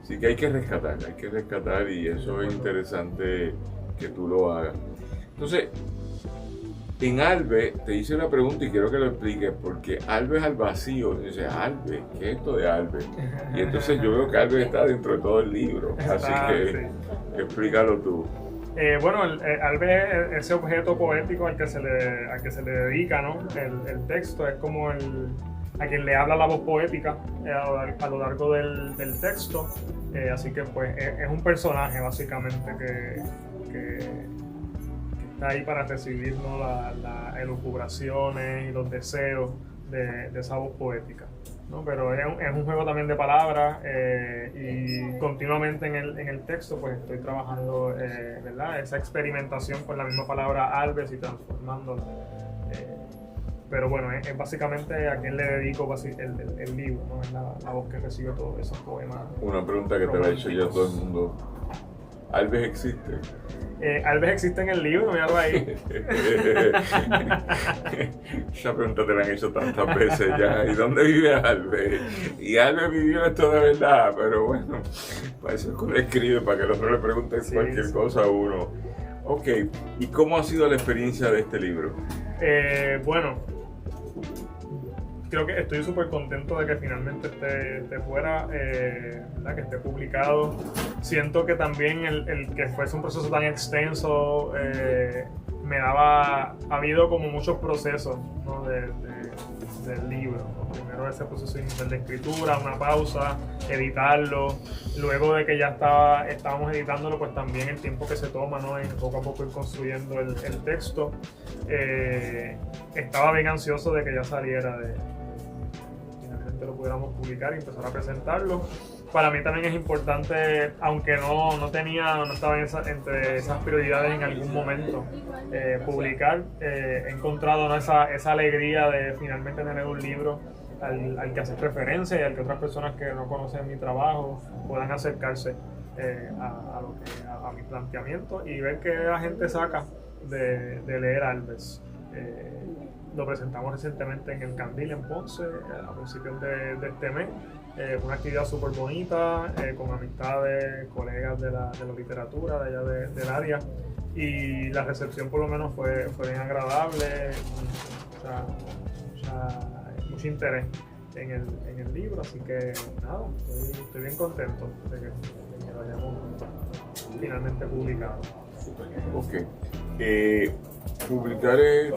Así que hay que rescatar y eso es interesante que tú lo hagas. Entonces, en Albe te hice una pregunta y quiero que lo expliques, porque Albe es al vacío. Dice, Albe, ¿qué es esto de Albe? Y entonces yo veo que Albe está dentro de todo el libro, así que sí, explícalo tú. Bueno, Albe es ese objeto poético al que se le dedica, ¿no? El texto es como a quien le habla la voz poética a lo largo del texto, así que pues es un personaje básicamente que está ahí para recibir, ¿no?, las elucubraciones y los deseos de esa voz poética. ¿no? Pero es un juego también de palabras y continuamente en el texto pues estoy trabajando, ¿verdad? Esa experimentación con la misma palabra Alves y transformándola. Pero bueno, es básicamente a quién le dedico el libro, ¿no? Es la voz que recibe todos esos poemas. Una pregunta que te la he hecho yo a todo el mundo. ¿Alves existe? Alves existe en el libro, míralo ahí. Esa pregunta te la han hecho tantas veces ya. ¿Y dónde vive Alves? Y Alves vivió esto de verdad, pero bueno, para eso es que uno escribe, para que el otro le pregunte cualquier cosa a uno. Ok, ¿y cómo ha sido la experiencia de este libro? Bueno, creo que estoy súper contento de que finalmente esté fuera, ¿verdad? Que esté publicado. Siento que también el que fuese un proceso tan extenso ha habido como muchos procesos, ¿no? del libro, ¿no? Primero ese proceso inicial de escritura, una pausa, editarlo, luego de que ya estábamos editándolo, pues también el tiempo que se toma, ¿no? En poco a poco ir construyendo el texto. Estaba bien ansioso de que ya saliera, finalmente lo pudiéramos publicar y empezar a presentarlo. Para mí también es importante, aunque no estaba entre esas prioridades en algún momento, publicar. He encontrado, ¿no? esa alegría de finalmente tener un libro al que hacer referencia y al que otras personas que no conocen mi trabajo puedan acercarse a mi planteamiento y ver qué la gente saca de leer Alves. Lo presentamos recientemente en el Candil en Ponce, a principios de este mes. Una actividad súper bonita, con amistades, colegas de la literatura de allá del área, y la recepción por lo menos fue bien agradable, mucho interés en el libro, así que nada, estoy bien contento de que lo hayamos finalmente publicado. Ok. Publicar es...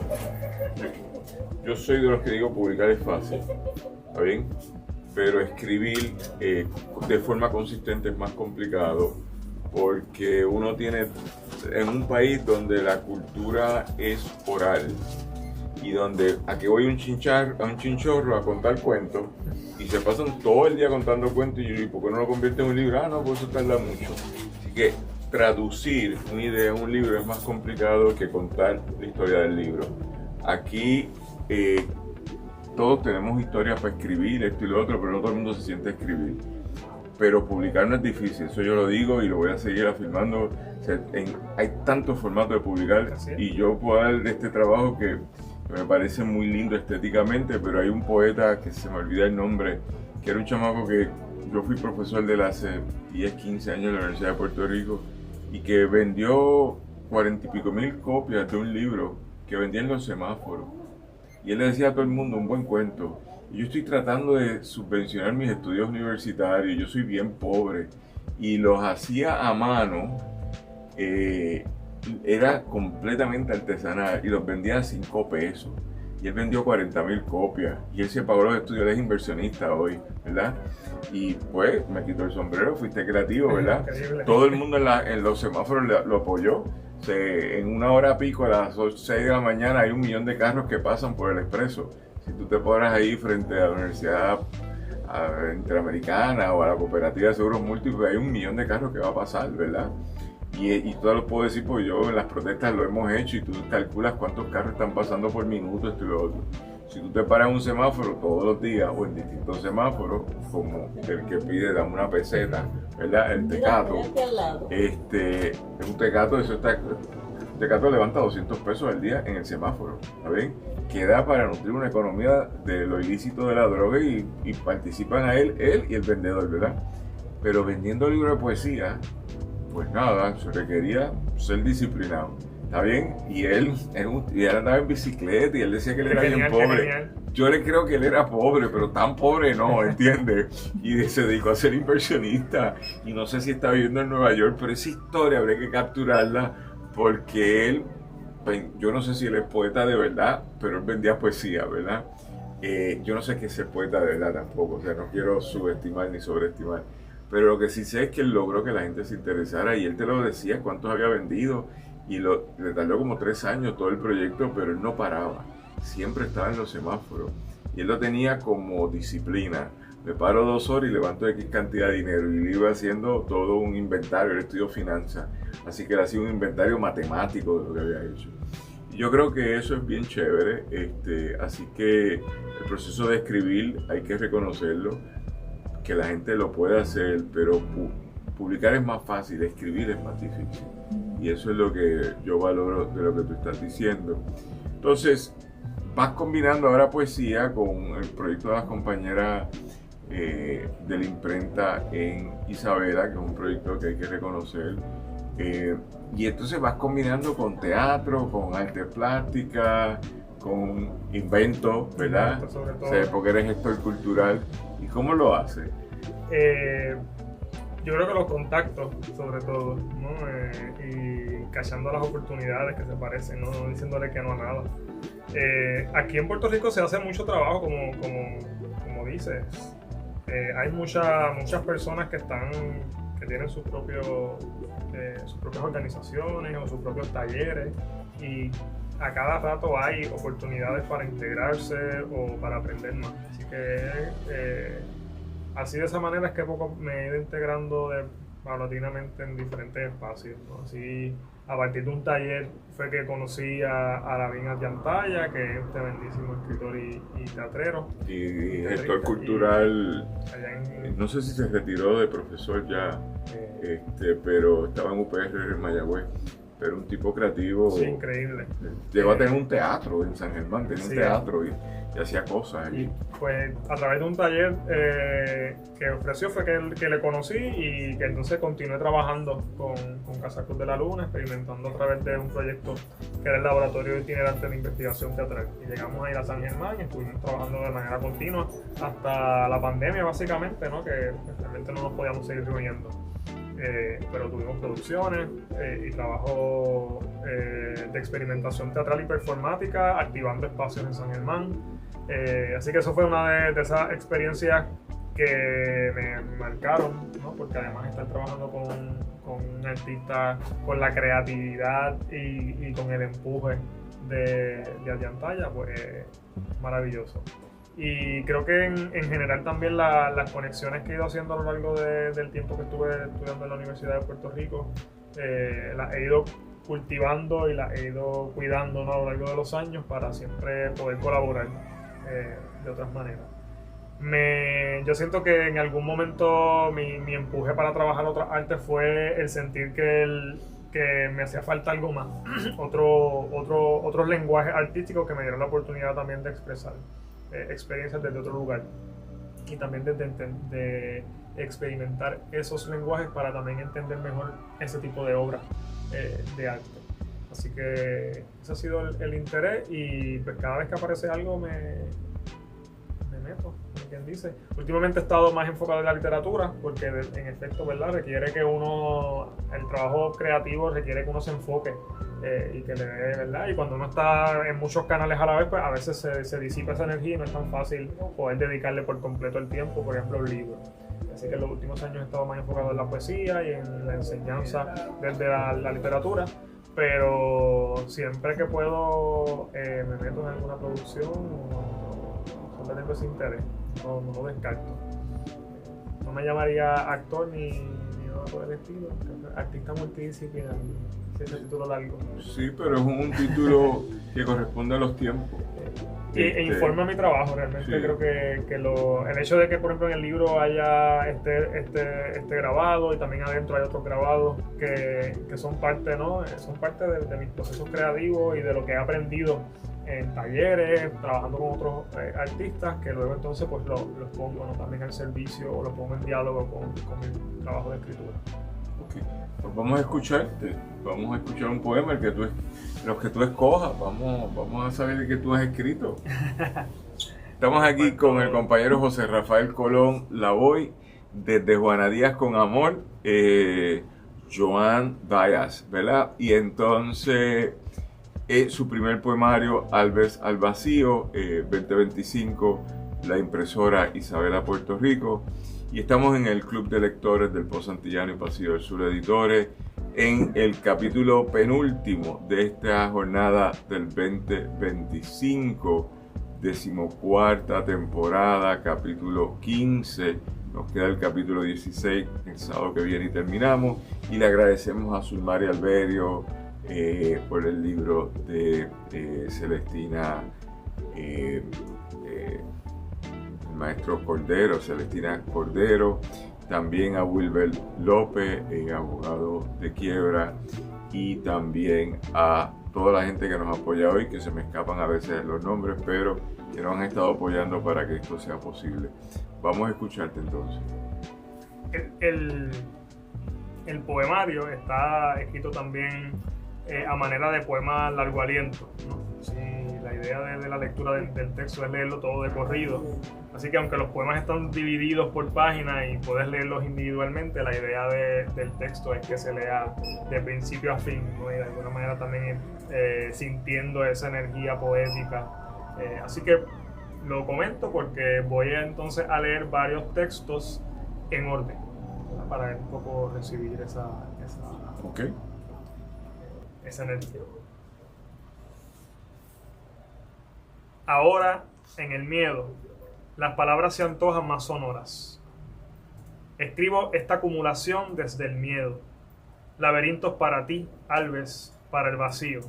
Yo soy de los que digo publicar es fácil, ¿está bien? Pero escribir de forma consistente es más complicado porque uno tiene, en un país donde la cultura es oral y donde aquí voy a un chinchorro a contar cuentos y se pasan todo el día contando cuentos y ¿por qué no lo convierte en un libro? Ah, no, pues eso tarda mucho. Así que traducir una idea en un libro es más complicado que contar la historia del libro. Aquí todos tenemos historias para escribir, esto y lo otro, pero no todo el mundo se siente a escribir. Pero publicar no es difícil, eso yo lo digo y lo voy a seguir afirmando. O sea, hay tantos formatos de publicar y yo puedo dar este trabajo que me parece muy lindo estéticamente, pero hay un poeta que se me olvida el nombre, que era un chamaco que yo fui profesor de él hace 10, 15 años en la Universidad de Puerto Rico y que vendió 40 y pico mil copias de un libro que vendía en los semáforos. Y él le decía a todo el mundo un buen cuento. Y yo estoy tratando de subvencionar mis estudios universitarios, yo soy bien pobre. Y los hacía a mano, era completamente artesanal y los vendía a 5 pesos. Y él vendió 40,000 copias y él se pagó los estudios, él es inversionista hoy, ¿verdad? Y pues me quitó el sombrero, fuiste creativo, ¿verdad? Increíble. Todo el mundo en los semáforos lo apoyó. En una hora pico, a las 6 de la mañana, hay 1 millón de carros que pasan por el expreso. Si tú te paras ahí frente a la Universidad Interamericana o a la Cooperativa de Seguros Múltiples, hay 1 millón de carros que va a pasar, ¿verdad? Y todo lo puedo decir porque yo en las protestas lo hemos hecho y tú calculas cuántos carros están pasando por minuto, esto y lo otro. Si tú te paras en un semáforo todos los días o en distintos semáforos, como el que pide dame una peseta, ¿verdad? El tecato. Es un tecato, el tecato levanta 200 pesos al día en el semáforo, ¿está bien? Queda para nutrir una economía de lo ilícito de la droga y participan a él y el vendedor, ¿verdad? Pero vendiendo libros de poesía, pues nada, se requería ser disciplinado, ¿está bien? Y él andaba en bicicleta y él decía que él era bien pobre. Yo le creo que él era pobre, pero tan pobre no, ¿entiendes? Y se dedicó a ser inversionista y no sé si está viviendo en Nueva York, pero esa historia habría que capturarla porque él, yo no sé si él es poeta de verdad, pero él vendía poesía, ¿verdad? Yo no sé qué es ser poeta de verdad tampoco, o sea, no quiero subestimar ni sobreestimar. Pero lo que sí sé es que él logró que la gente se interesara y él te lo decía cuántos había vendido y le tardó como 3 años todo el proyecto, pero él no paraba, siempre estaba en los semáforos y él lo tenía como disciplina. Me paro 2 horas y levanto X cantidad de dinero, y le iba haciendo todo un inventario. Él estudió finanzas, así que él hacía un inventario matemático de lo que había hecho. Y yo creo que eso es bien chévere, así que el proceso de escribir hay que reconocerlo, que la gente lo puede hacer, pero publicar es más fácil, escribir es más difícil. Y eso es lo que yo valoro de lo que tú estás diciendo. Entonces, vas combinando ahora poesía con el proyecto de las compañeras de la imprenta en Isabela, que es un proyecto que hay que reconocer. Y entonces vas combinando con teatro, con arte plástica, con invento, ¿verdad? Sobre todo. O sea, porque eres gestor cultural. ¿Y cómo lo haces? Yo creo que los contactos, sobre todo, ¿no? Y cachando las oportunidades que se parecen, no diciéndole que no a nada. Aquí en Puerto Rico se hace mucho trabajo, como dices. Hay muchas personas que tienen sus propias organizaciones o sus propios talleres, y a cada rato hay oportunidades para integrarse o para aprender más. Así que así de esa manera es que poco me he ido integrando paulatinamente en diferentes espacios, ¿no? Así, a partir de un taller fue que conocí a Lavín Ayantaya, que es este bendísimo escritor y teatrero. Y gestor cultural, no sé si se retiró de profesor ya, pero estaba en UPR en Mayagüez. Pero un tipo creativo. Sí, increíble. Llegó a tener un teatro en San Germán, tenía un teatro y hacía cosas allí. Y pues a través de un taller que ofreció fue que le conocí, y que entonces continué trabajando con Casa Cruz de la Luna, experimentando a través de un proyecto que era el Laboratorio Itinerante de Investigación Teatral. Y llegamos a ir a San Germán y estuvimos trabajando de manera continua hasta la pandemia, básicamente, ¿no? Que realmente no nos podíamos seguir reuniendo. Pero tuvimos producciones y trabajo de experimentación teatral y performática, activando espacios en San Germán. Así que eso fue una de esas experiencias que me marcaron, ¿no? Porque además estar trabajando con un artista con la creatividad y con el empuje de Ayantaya, pues maravilloso. Y creo que en general también las conexiones que he ido haciendo a lo largo del tiempo que estuve estudiando en la Universidad de Puerto Rico, las he ido cultivando y las he ido cuidando, ¿no? A lo largo de los años, para siempre poder colaborar de otras maneras. Yo siento que en algún momento mi empuje para trabajar otras artes fue el sentir que me hacía falta algo más, otros lenguajes artísticos que me dieron la oportunidad también de expresar experiencias desde otro lugar, y también de experimentar esos lenguajes para también entender mejor ese tipo de obras de arte. Así que ese ha sido el interés, y pues cada vez que aparece algo me meto, como quien dice. Últimamente he estado más enfocado en la literatura, porque en efecto, ¿verdad? Requiere que el trabajo creativo requiere que uno se enfoque y que le dé, ¿verdad? Y cuando uno está en muchos canales a la vez, pues a veces se disipa esa energía y no es tan fácil poder dedicarle por completo el tiempo, por ejemplo, a un libro. Así que en los últimos años he estado más enfocado en la poesía y en la enseñanza desde la literatura, pero siempre que puedo me meto en alguna producción, no tengo ese interés, no lo descarto. No me llamaría actor ni nada por el estilo, artista multidisciplinario. Ese título largo. Sí, pero es un título que corresponde a los tiempos. E informa mi trabajo, realmente. Sí. Creo que el hecho de que, por ejemplo, en el libro haya este grabado, y también adentro hay otros grabados que son parte, ¿no? Son parte de mis procesos creativos y de lo que he aprendido en talleres, trabajando con otros artistas, que luego entonces pues los pongo, ¿no? También al servicio, o los pongo en diálogo con mi trabajo de escritura. Okay. Pues vamos a escucharte, vamos a escuchar un poema, los que tú escojas, vamos a saber de qué tú has escrito. Estamos aquí con el compañero José Rafael Colón Lavoy, desde Juana Díaz con Amor, Joan Díaz, ¿verdad? Y entonces su primer poemario, Albers al Vacío, 2025, la impresora Isabela, Puerto Rico. Y estamos en el Club de Lectores del Pozo Antillano y Pasillo del Sur Editores, en el capítulo penúltimo de esta jornada del 2025 14ª temporada, capítulo 15. Nos queda el capítulo 16 el sábado que viene y terminamos. Y le agradecemos a Zulmari Alberio por el libro de Celestina, el maestro Cordero, Celestina Cordero. También a Wilber López, abogado de quiebra. Y también a toda la gente que nos apoya hoy, que se me escapan a veces los nombres, pero que nos han estado apoyando para que esto sea posible. Vamos a escucharte entonces. El poemario está escrito también a manera de poema largo aliento, ¿no? Sí, la idea de la lectura del texto es leerlo todo de corrido. Así que aunque los poemas están divididos por páginas y puedes leerlos individualmente, la idea del texto es que se lea de principio a fin, ¿no? Y de alguna manera también sintiendo esa energía poética. Así que lo comento porque voy entonces a leer varios textos en orden, ¿no? Para un poco recibir esa energía. Ahora, en el miedo, las palabras se antojan más sonoras. Escribo esta acumulación desde el miedo. Laberintos para ti, Alves, para el vacío.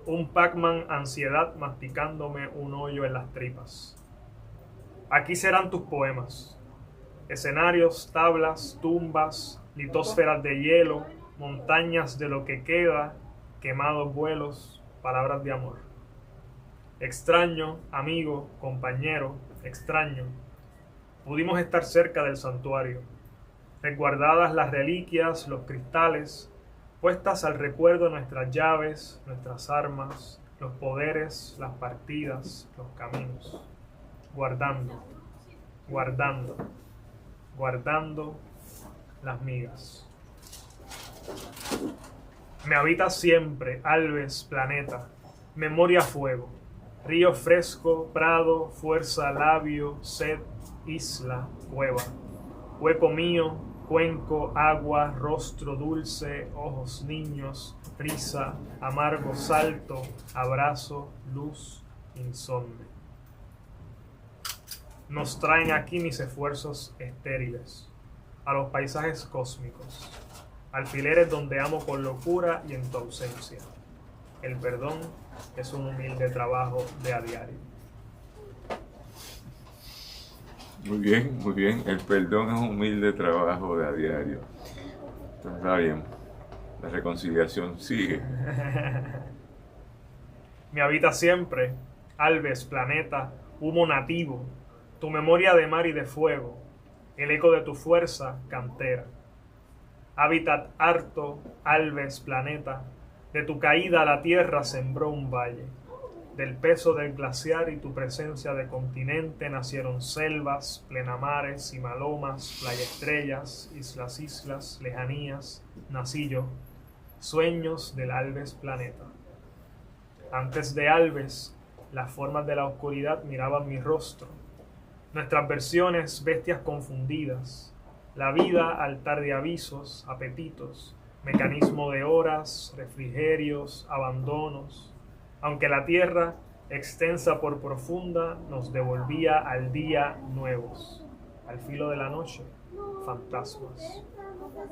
Un Pac-Man ansiedad masticándome un hoyo en las tripas. Aquí serán tus poemas. Escenarios, tablas, tumbas, litosferas de hielo, montañas de lo que queda, quemados vuelos, palabras de amor. Extraño, amigo, compañero, extraño. Pudimos estar cerca del santuario, resguardadas las reliquias, los cristales, puestas al recuerdo nuestras llaves, nuestras armas, los poderes, las partidas, los caminos. Guardando, guardando, guardando las migas. Me habita siempre, Alves, planeta, memoria fuego, río fresco, prado, fuerza, labio, sed, isla, cueva, hueco mío, cuenco, agua, rostro dulce, ojos niños, risa, amargo salto, abrazo, luz, insomne. Nos traen aquí mis esfuerzos estériles, a los paisajes cósmicos, alfileres donde amo con locura y en tu ausencia. El perdón es un humilde trabajo de a diario. Muy bien, muy bien. El perdón es un humilde trabajo de a diario. Entonces, está bien. La reconciliación sigue. Me habita siempre, Alves, planeta, humo nativo, tu memoria de mar y de fuego, el eco de tu fuerza, cantera. Hábitat harto, Alves, planeta, de tu caída la tierra sembró un valle. Del peso del glaciar y tu presencia de continente nacieron selvas, plenamares y malomas, playa estrellas, islas, lejanías, nací yo, sueños del Alves planeta. Antes de Alves, las formas de la oscuridad miraban mi rostro. Nuestras versiones, bestias confundidas. La vida, altar de avisos, apetitos, mecanismo de horas, refrigerios, abandonos. Aunque la tierra, extensa por profunda, nos devolvía al día nuevos. Al filo de la noche, fantasmas.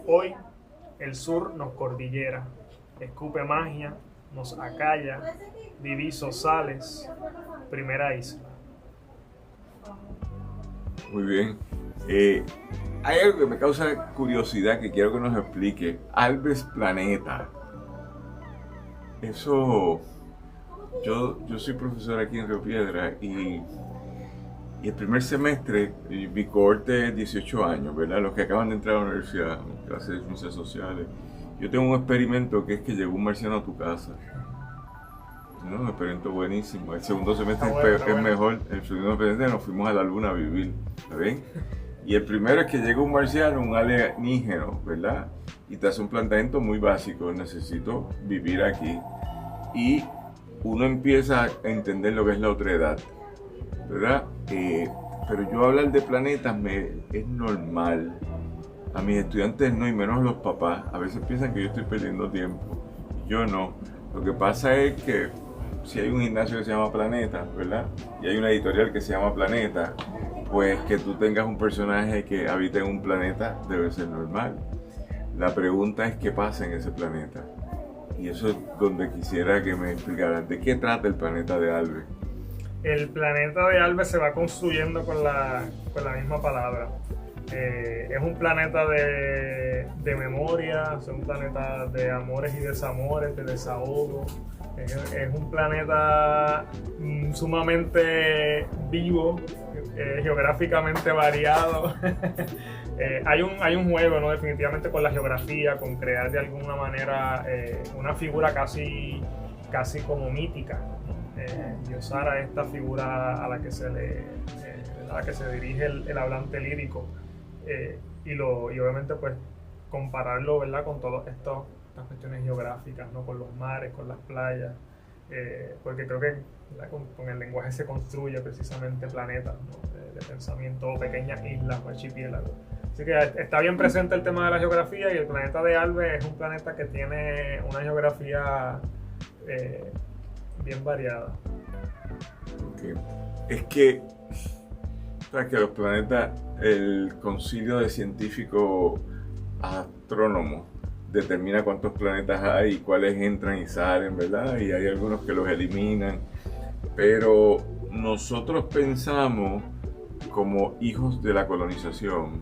Hoy, el sur nos cordillera, escupe magia, nos acalla, diviso sales, primera isla. Muy bien. Hay algo que me causa curiosidad que quiero que nos explique. Alves Planeta. Eso... Yo soy profesor aquí en Río Piedra y el primer semestre, mi cohorte es 18 años, ¿verdad? Los que acaban de entrar a la universidad, en clases de ciencias sociales. Yo tengo un experimento que es que llegó un marciano a tu casa. ¿No? Un experimento buenísimo. El segundo semestre es mejor. El segundo semestre nos fuimos a la luna a vivir, ¿está bien? Y el primero es que llega un marciano, un alienígeno, ¿verdad? Y te hace un planteamiento muy básico. Necesito vivir aquí. Y uno empieza a entender lo que es la otredad, ¿verdad? Pero yo hablar de planetas es normal. A mis estudiantes no, y menos a los papás. A veces piensan que yo estoy perdiendo tiempo. Yo no. Lo que pasa es que si hay un gimnasio que se llama Planeta, ¿verdad? Y hay una editorial que se llama Planeta, pues que tú tengas un personaje que habita en un planeta debe ser normal. La pregunta es qué pasa en ese planeta. Y eso es donde quisiera que me explicaran de qué trata el planeta de Alve. El planeta de Alve se va construyendo con la misma palabra. Es un planeta de memoria, es un planeta de amores y desamores, de desahogo. Es un planeta sumamente vivo, geográficamente variado. Hay un juego, ¿no? Definitivamente con la geografía, con crear de alguna manera una figura casi como mítica, ¿no? Y usar a esta figura a la que se dirige el hablante lírico. Y obviamente pues compararlo, ¿verdad?, con todas estas cuestiones geográficas, ¿no? Con los mares, con las playas, porque creo que con el lenguaje se construye precisamente planetas, ¿no? de pensamiento, pequeñas islas o archipiélagos. Así que está bien presente el tema de la geografía, y el planeta de Alve es un planeta que tiene una geografía bien variada. Okay. Es que sabes que los planetas, el concilio de científicos astrónomos determina cuántos planetas hay y cuáles entran y salen, ¿verdad? Y hay algunos que los eliminan, pero nosotros pensamos como hijos de la colonización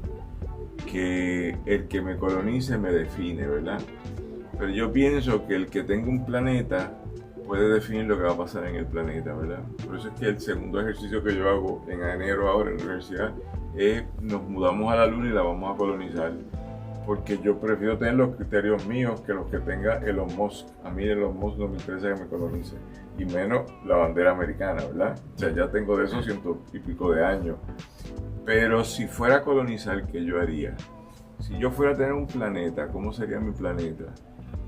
que el que me colonice me define, ¿verdad? Pero yo pienso que el que tenga un planeta puede definir lo que va a pasar en el planeta, ¿verdad? Por eso es que el segundo ejercicio que yo hago en enero ahora en la universidad es nos mudamos a la Luna y la vamos a colonizar, porque yo prefiero tener los criterios míos que los que tenga Elon Musk. A mí Elon Musk no me interesa que me colonice, y menos la bandera americana, ¿verdad? O sea, ya tengo de esos 100 y pico de años. Pero si fuera a colonizar, ¿qué yo haría? Si yo fuera a tener un planeta, ¿cómo sería mi planeta?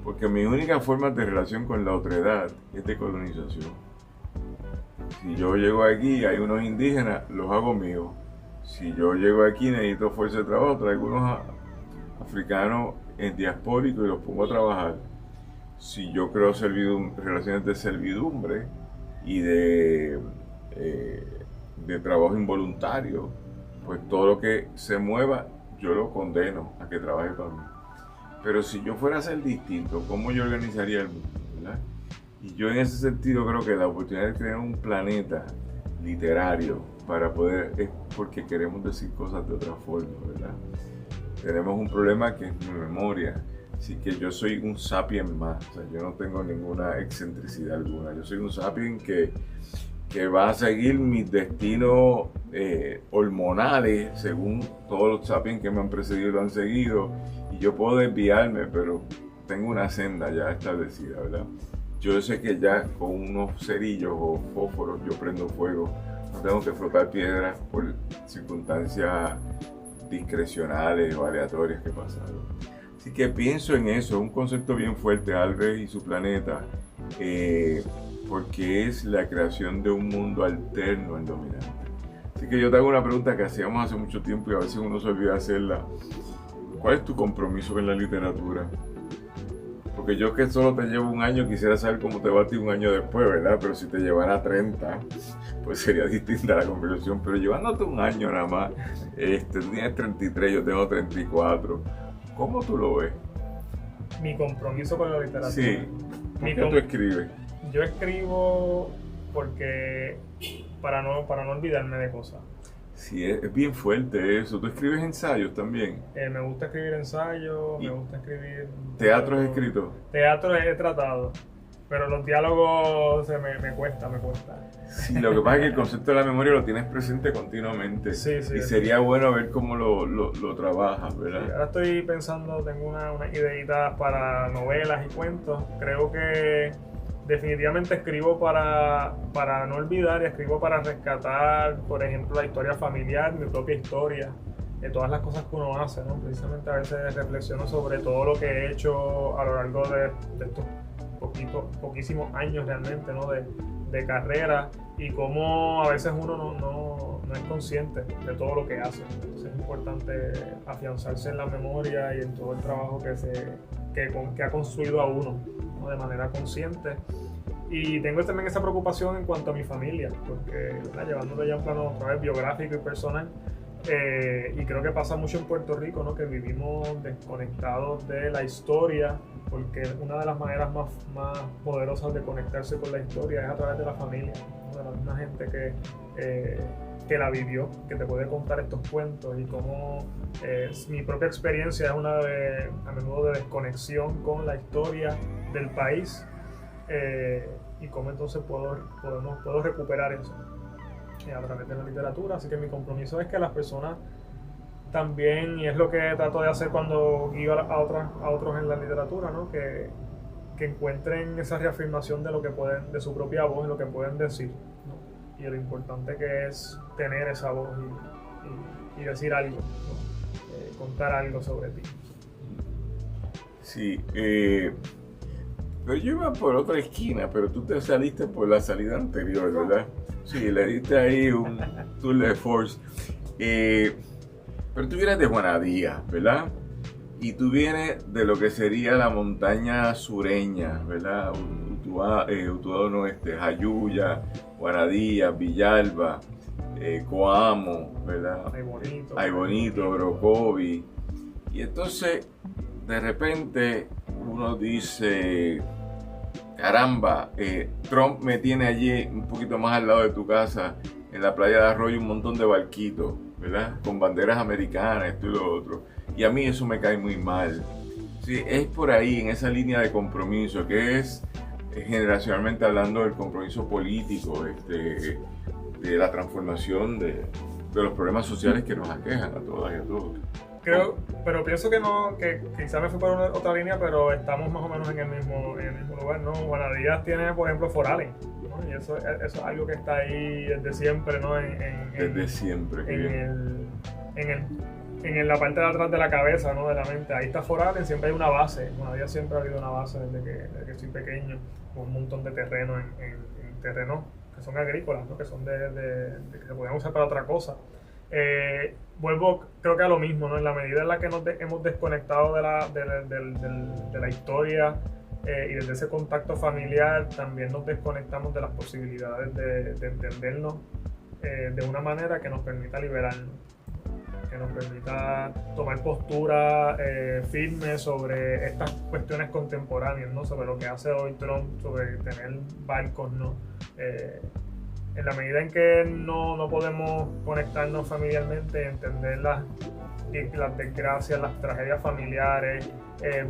Porque mi única forma de relación con la otredad es de colonización. Si yo llego aquí y hay unos indígenas, los hago míos. Si yo llego aquí necesito fuerza de trabajo, traigo unos africanos en diaspóricos y los pongo a trabajar. Si yo creo relaciones de servidumbre y de trabajo involuntario, pues todo lo que se mueva yo lo condeno a que trabaje para mí. Pero si yo fuera a ser distinto, ¿cómo yo organizaría el mundo, ¿verdad? Y yo en ese sentido creo que la oportunidad de crear un planeta literario para poder, es porque queremos decir cosas de otra forma, ¿verdad? Tenemos un problema que es mi memoria, así que yo soy un sapien más, o sea, yo no tengo ninguna excentricidad alguna, yo soy un sapien que va a seguir mis destinos hormonales según todos los sapiens que me han precedido lo han seguido, y yo puedo desviarme, pero tengo una senda ya establecida, ¿verdad? Yo sé que ya con unos cerillos o fósforos yo prendo fuego, no tengo que frotar piedras por circunstancias discrecionales o aleatorias que pasaron. Así que pienso en eso, un concepto bien fuerte, Alve y su planeta, porque es la creación de un mundo alterno al dominante. Así que yo te hago una pregunta que hacíamos hace mucho tiempo y a veces uno se olvida hacerla. ¿Cuál es tu compromiso con la literatura? Porque yo, que solo te llevo un año, quisiera saber cómo te va a ti un año después, ¿verdad? Pero si te llevara 30, pues sería distinta la conversación. Pero llevándote un año nada más, tú tienes 33, yo tengo 34. ¿Cómo tú lo ves? Mi compromiso con la literatura. Sí. ¿Por qué tú escribes? Yo escribo porque para no olvidarme de cosas. Sí, es bien fuerte eso. ¿Tú escribes ensayos también? Me gusta escribir ensayos, me gusta escribir... ¿Teatro has escrito? Teatro he tratado, pero los diálogos me cuesta. Sí, lo que pasa es que el concepto de la memoria lo tienes presente continuamente. Sí, y sería bueno ver cómo lo trabajas, ¿verdad? Sí, ahora estoy pensando, tengo unas ideitas para novelas y cuentos. Creo que definitivamente escribo para no olvidar, y escribo para rescatar, por ejemplo, la historia familiar, mi propia historia, de todas las cosas que uno hace, ¿no? Precisamente a veces reflexiono sobre todo lo que he hecho a lo largo de estos poquísimos años realmente, ¿no? de carrera, y cómo a veces uno no es consciente de todo lo que hace. Entonces es importante afianzarse en la memoria y en todo el trabajo que ha construido a uno, ¿no? De manera consciente. Y tengo también esa preocupación en cuanto a mi familia, porque llevándolo ya a un plano otra vez biográfico y personal, y creo que pasa mucho en Puerto Rico, ¿no? Que vivimos desconectados de la historia, porque una de las maneras más poderosas de conectarse con la historia es a través de la familia, ¿no? De la misma gente que la vivió, que te puede contar estos cuentos, y cómo mi propia experiencia es a menudo de desconexión con la historia del país, y cómo entonces puedo recuperar eso a través de la literatura. Así que mi compromiso es que las personas también, y es lo que trato de hacer cuando guío a otros en la literatura, ¿no? Que encuentren esa reafirmación de lo que pueden, de su propia voz, lo que pueden decir, ¿no? Y lo importante que es tener esa voz y decir algo, ¿no? Contar algo sobre ti. Sí, pero yo iba por otra esquina, pero tú te saliste por la salida anterior, ¿verdad? Sí, le diste ahí un tour de force. Pero tú vienes de Juana Díaz, ¿verdad? Y tú vienes de lo que sería la montaña sureña, ¿verdad? Utuado Oeste, Jayuya, Juana Díaz, Villalba, Coamo, ¿verdad? Ay Bonito, Orocovi. Y entonces, de repente, uno dice, caramba, Trump me tiene allí un poquito más al lado de tu casa, en la playa de Arroyo, un montón de barquitos, ¿verdad? Con banderas americanas, esto y lo otro. Y a mí eso me cae muy mal. Sí, es por ahí, en esa línea de compromiso, que es generacionalmente hablando del compromiso político, de la transformación de los problemas sociales que nos aquejan a todas y a todos. Pero pienso que no, que quizás me fui por otra línea, pero estamos más o menos en el mismo lugar, ¿no? Juana Díaz tiene, por ejemplo, Foralen, ¿no? Y eso es algo que está ahí desde siempre, ¿no? Desde siempre. En la parte de atrás de la cabeza, ¿no? De la mente. Ahí está Foralen, siempre hay una base. Juana Díaz siempre ha habido una base desde que soy pequeño, con un montón de terreno en terrenos que son agrícolas, ¿no? Que son de que se pueden usar para otra cosa. Vuelvo, creo que a lo mismo, ¿no? En la medida en la que nos hemos desconectado de la historia y desde ese contacto familiar, también nos desconectamos de las posibilidades de entendernos de una manera que nos permita liberarnos, que nos permita tomar postura firme sobre estas cuestiones contemporáneas, ¿no? Sobre lo que hace hoy Trump, sobre tener barcos, ¿no? En la medida en que no podemos conectarnos familiarmente, entender las desgracias, las tragedias familiares,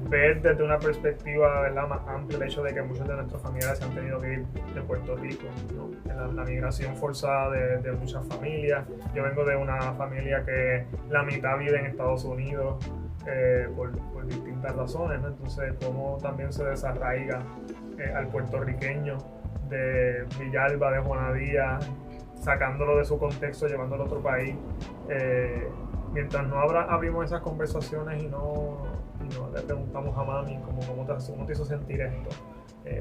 ver desde una perspectiva, ¿verdad?, más amplia el hecho de que muchos de nuestros familiares se han tenido que ir de Puerto Rico, ¿no? En la migración forzada de muchas familias. Yo vengo de una familia que la mitad vive en Estados Unidos por distintas razones, ¿no? Entonces, cómo también se desarraiga al puertorriqueño de Villalba, de Juana Díaz, sacándolo de su contexto, llevándolo a otro país. Mientras no abrimos esas conversaciones y no le preguntamos a mami cómo te hizo sentir esto,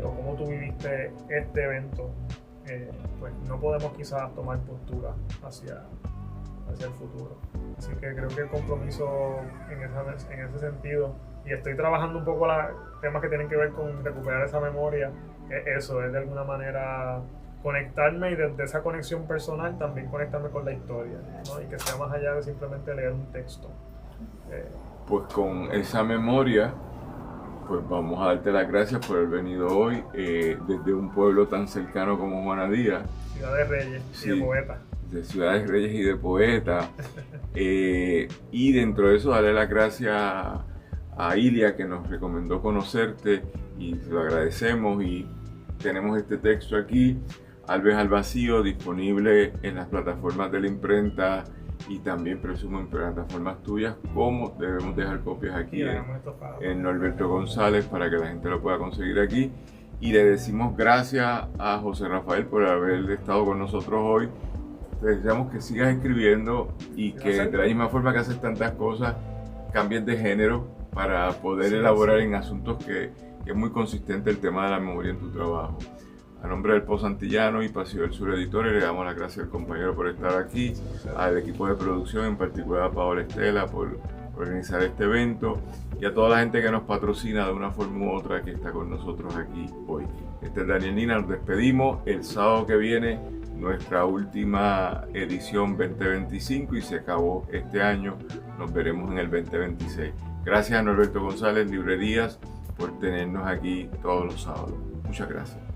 o cómo tú viviste este evento, pues no podemos quizás tomar postura hacia el futuro. Así que creo que el compromiso en ese sentido, y estoy trabajando un poco temas que tienen que ver con recuperar esa memoria, eso es de alguna manera conectarme, y desde esa conexión personal también conectarme con la historia, ¿no? Y que sea más allá de simplemente leer un texto. Pues con esa memoria, pues vamos a darte las gracias por haber venido hoy desde un pueblo tan cercano como Juana Díaz. Ciudad de Reyes, sí, y de poeta. De Ciudad de Reyes y de poeta. Y dentro de eso darle las gracias a Ilia, que nos recomendó conocerte, y lo agradecemos. Y tenemos este texto aquí, Alves al Vacío, disponible en las plataformas de la imprenta y también, presumo, en plataformas tuyas, como debemos dejar copias aquí en Norberto González para que la gente lo pueda conseguir aquí. Y le decimos gracias a José Rafael por haber estado con nosotros hoy. Te deseamos que sigas escribiendo y que de la misma forma que haces tantas cosas, cambies de género para poder elaborar en asuntos que es muy consistente el tema de la memoria en tu trabajo. A nombre del Pozo Antillano y Pasillo del Sur Editores, le damos las gracias al compañero por estar aquí, al equipo de producción, en particular a Paola Estela por organizar este evento, y a toda la gente que nos patrocina de una forma u otra que está con nosotros aquí hoy. Este es Daniel Nina, nos despedimos. El sábado que viene nuestra última edición 2025 y se acabó este año. Nos veremos en el 2026. Gracias a Norberto González Librerías por tenernos aquí todos los sábados. Muchas gracias.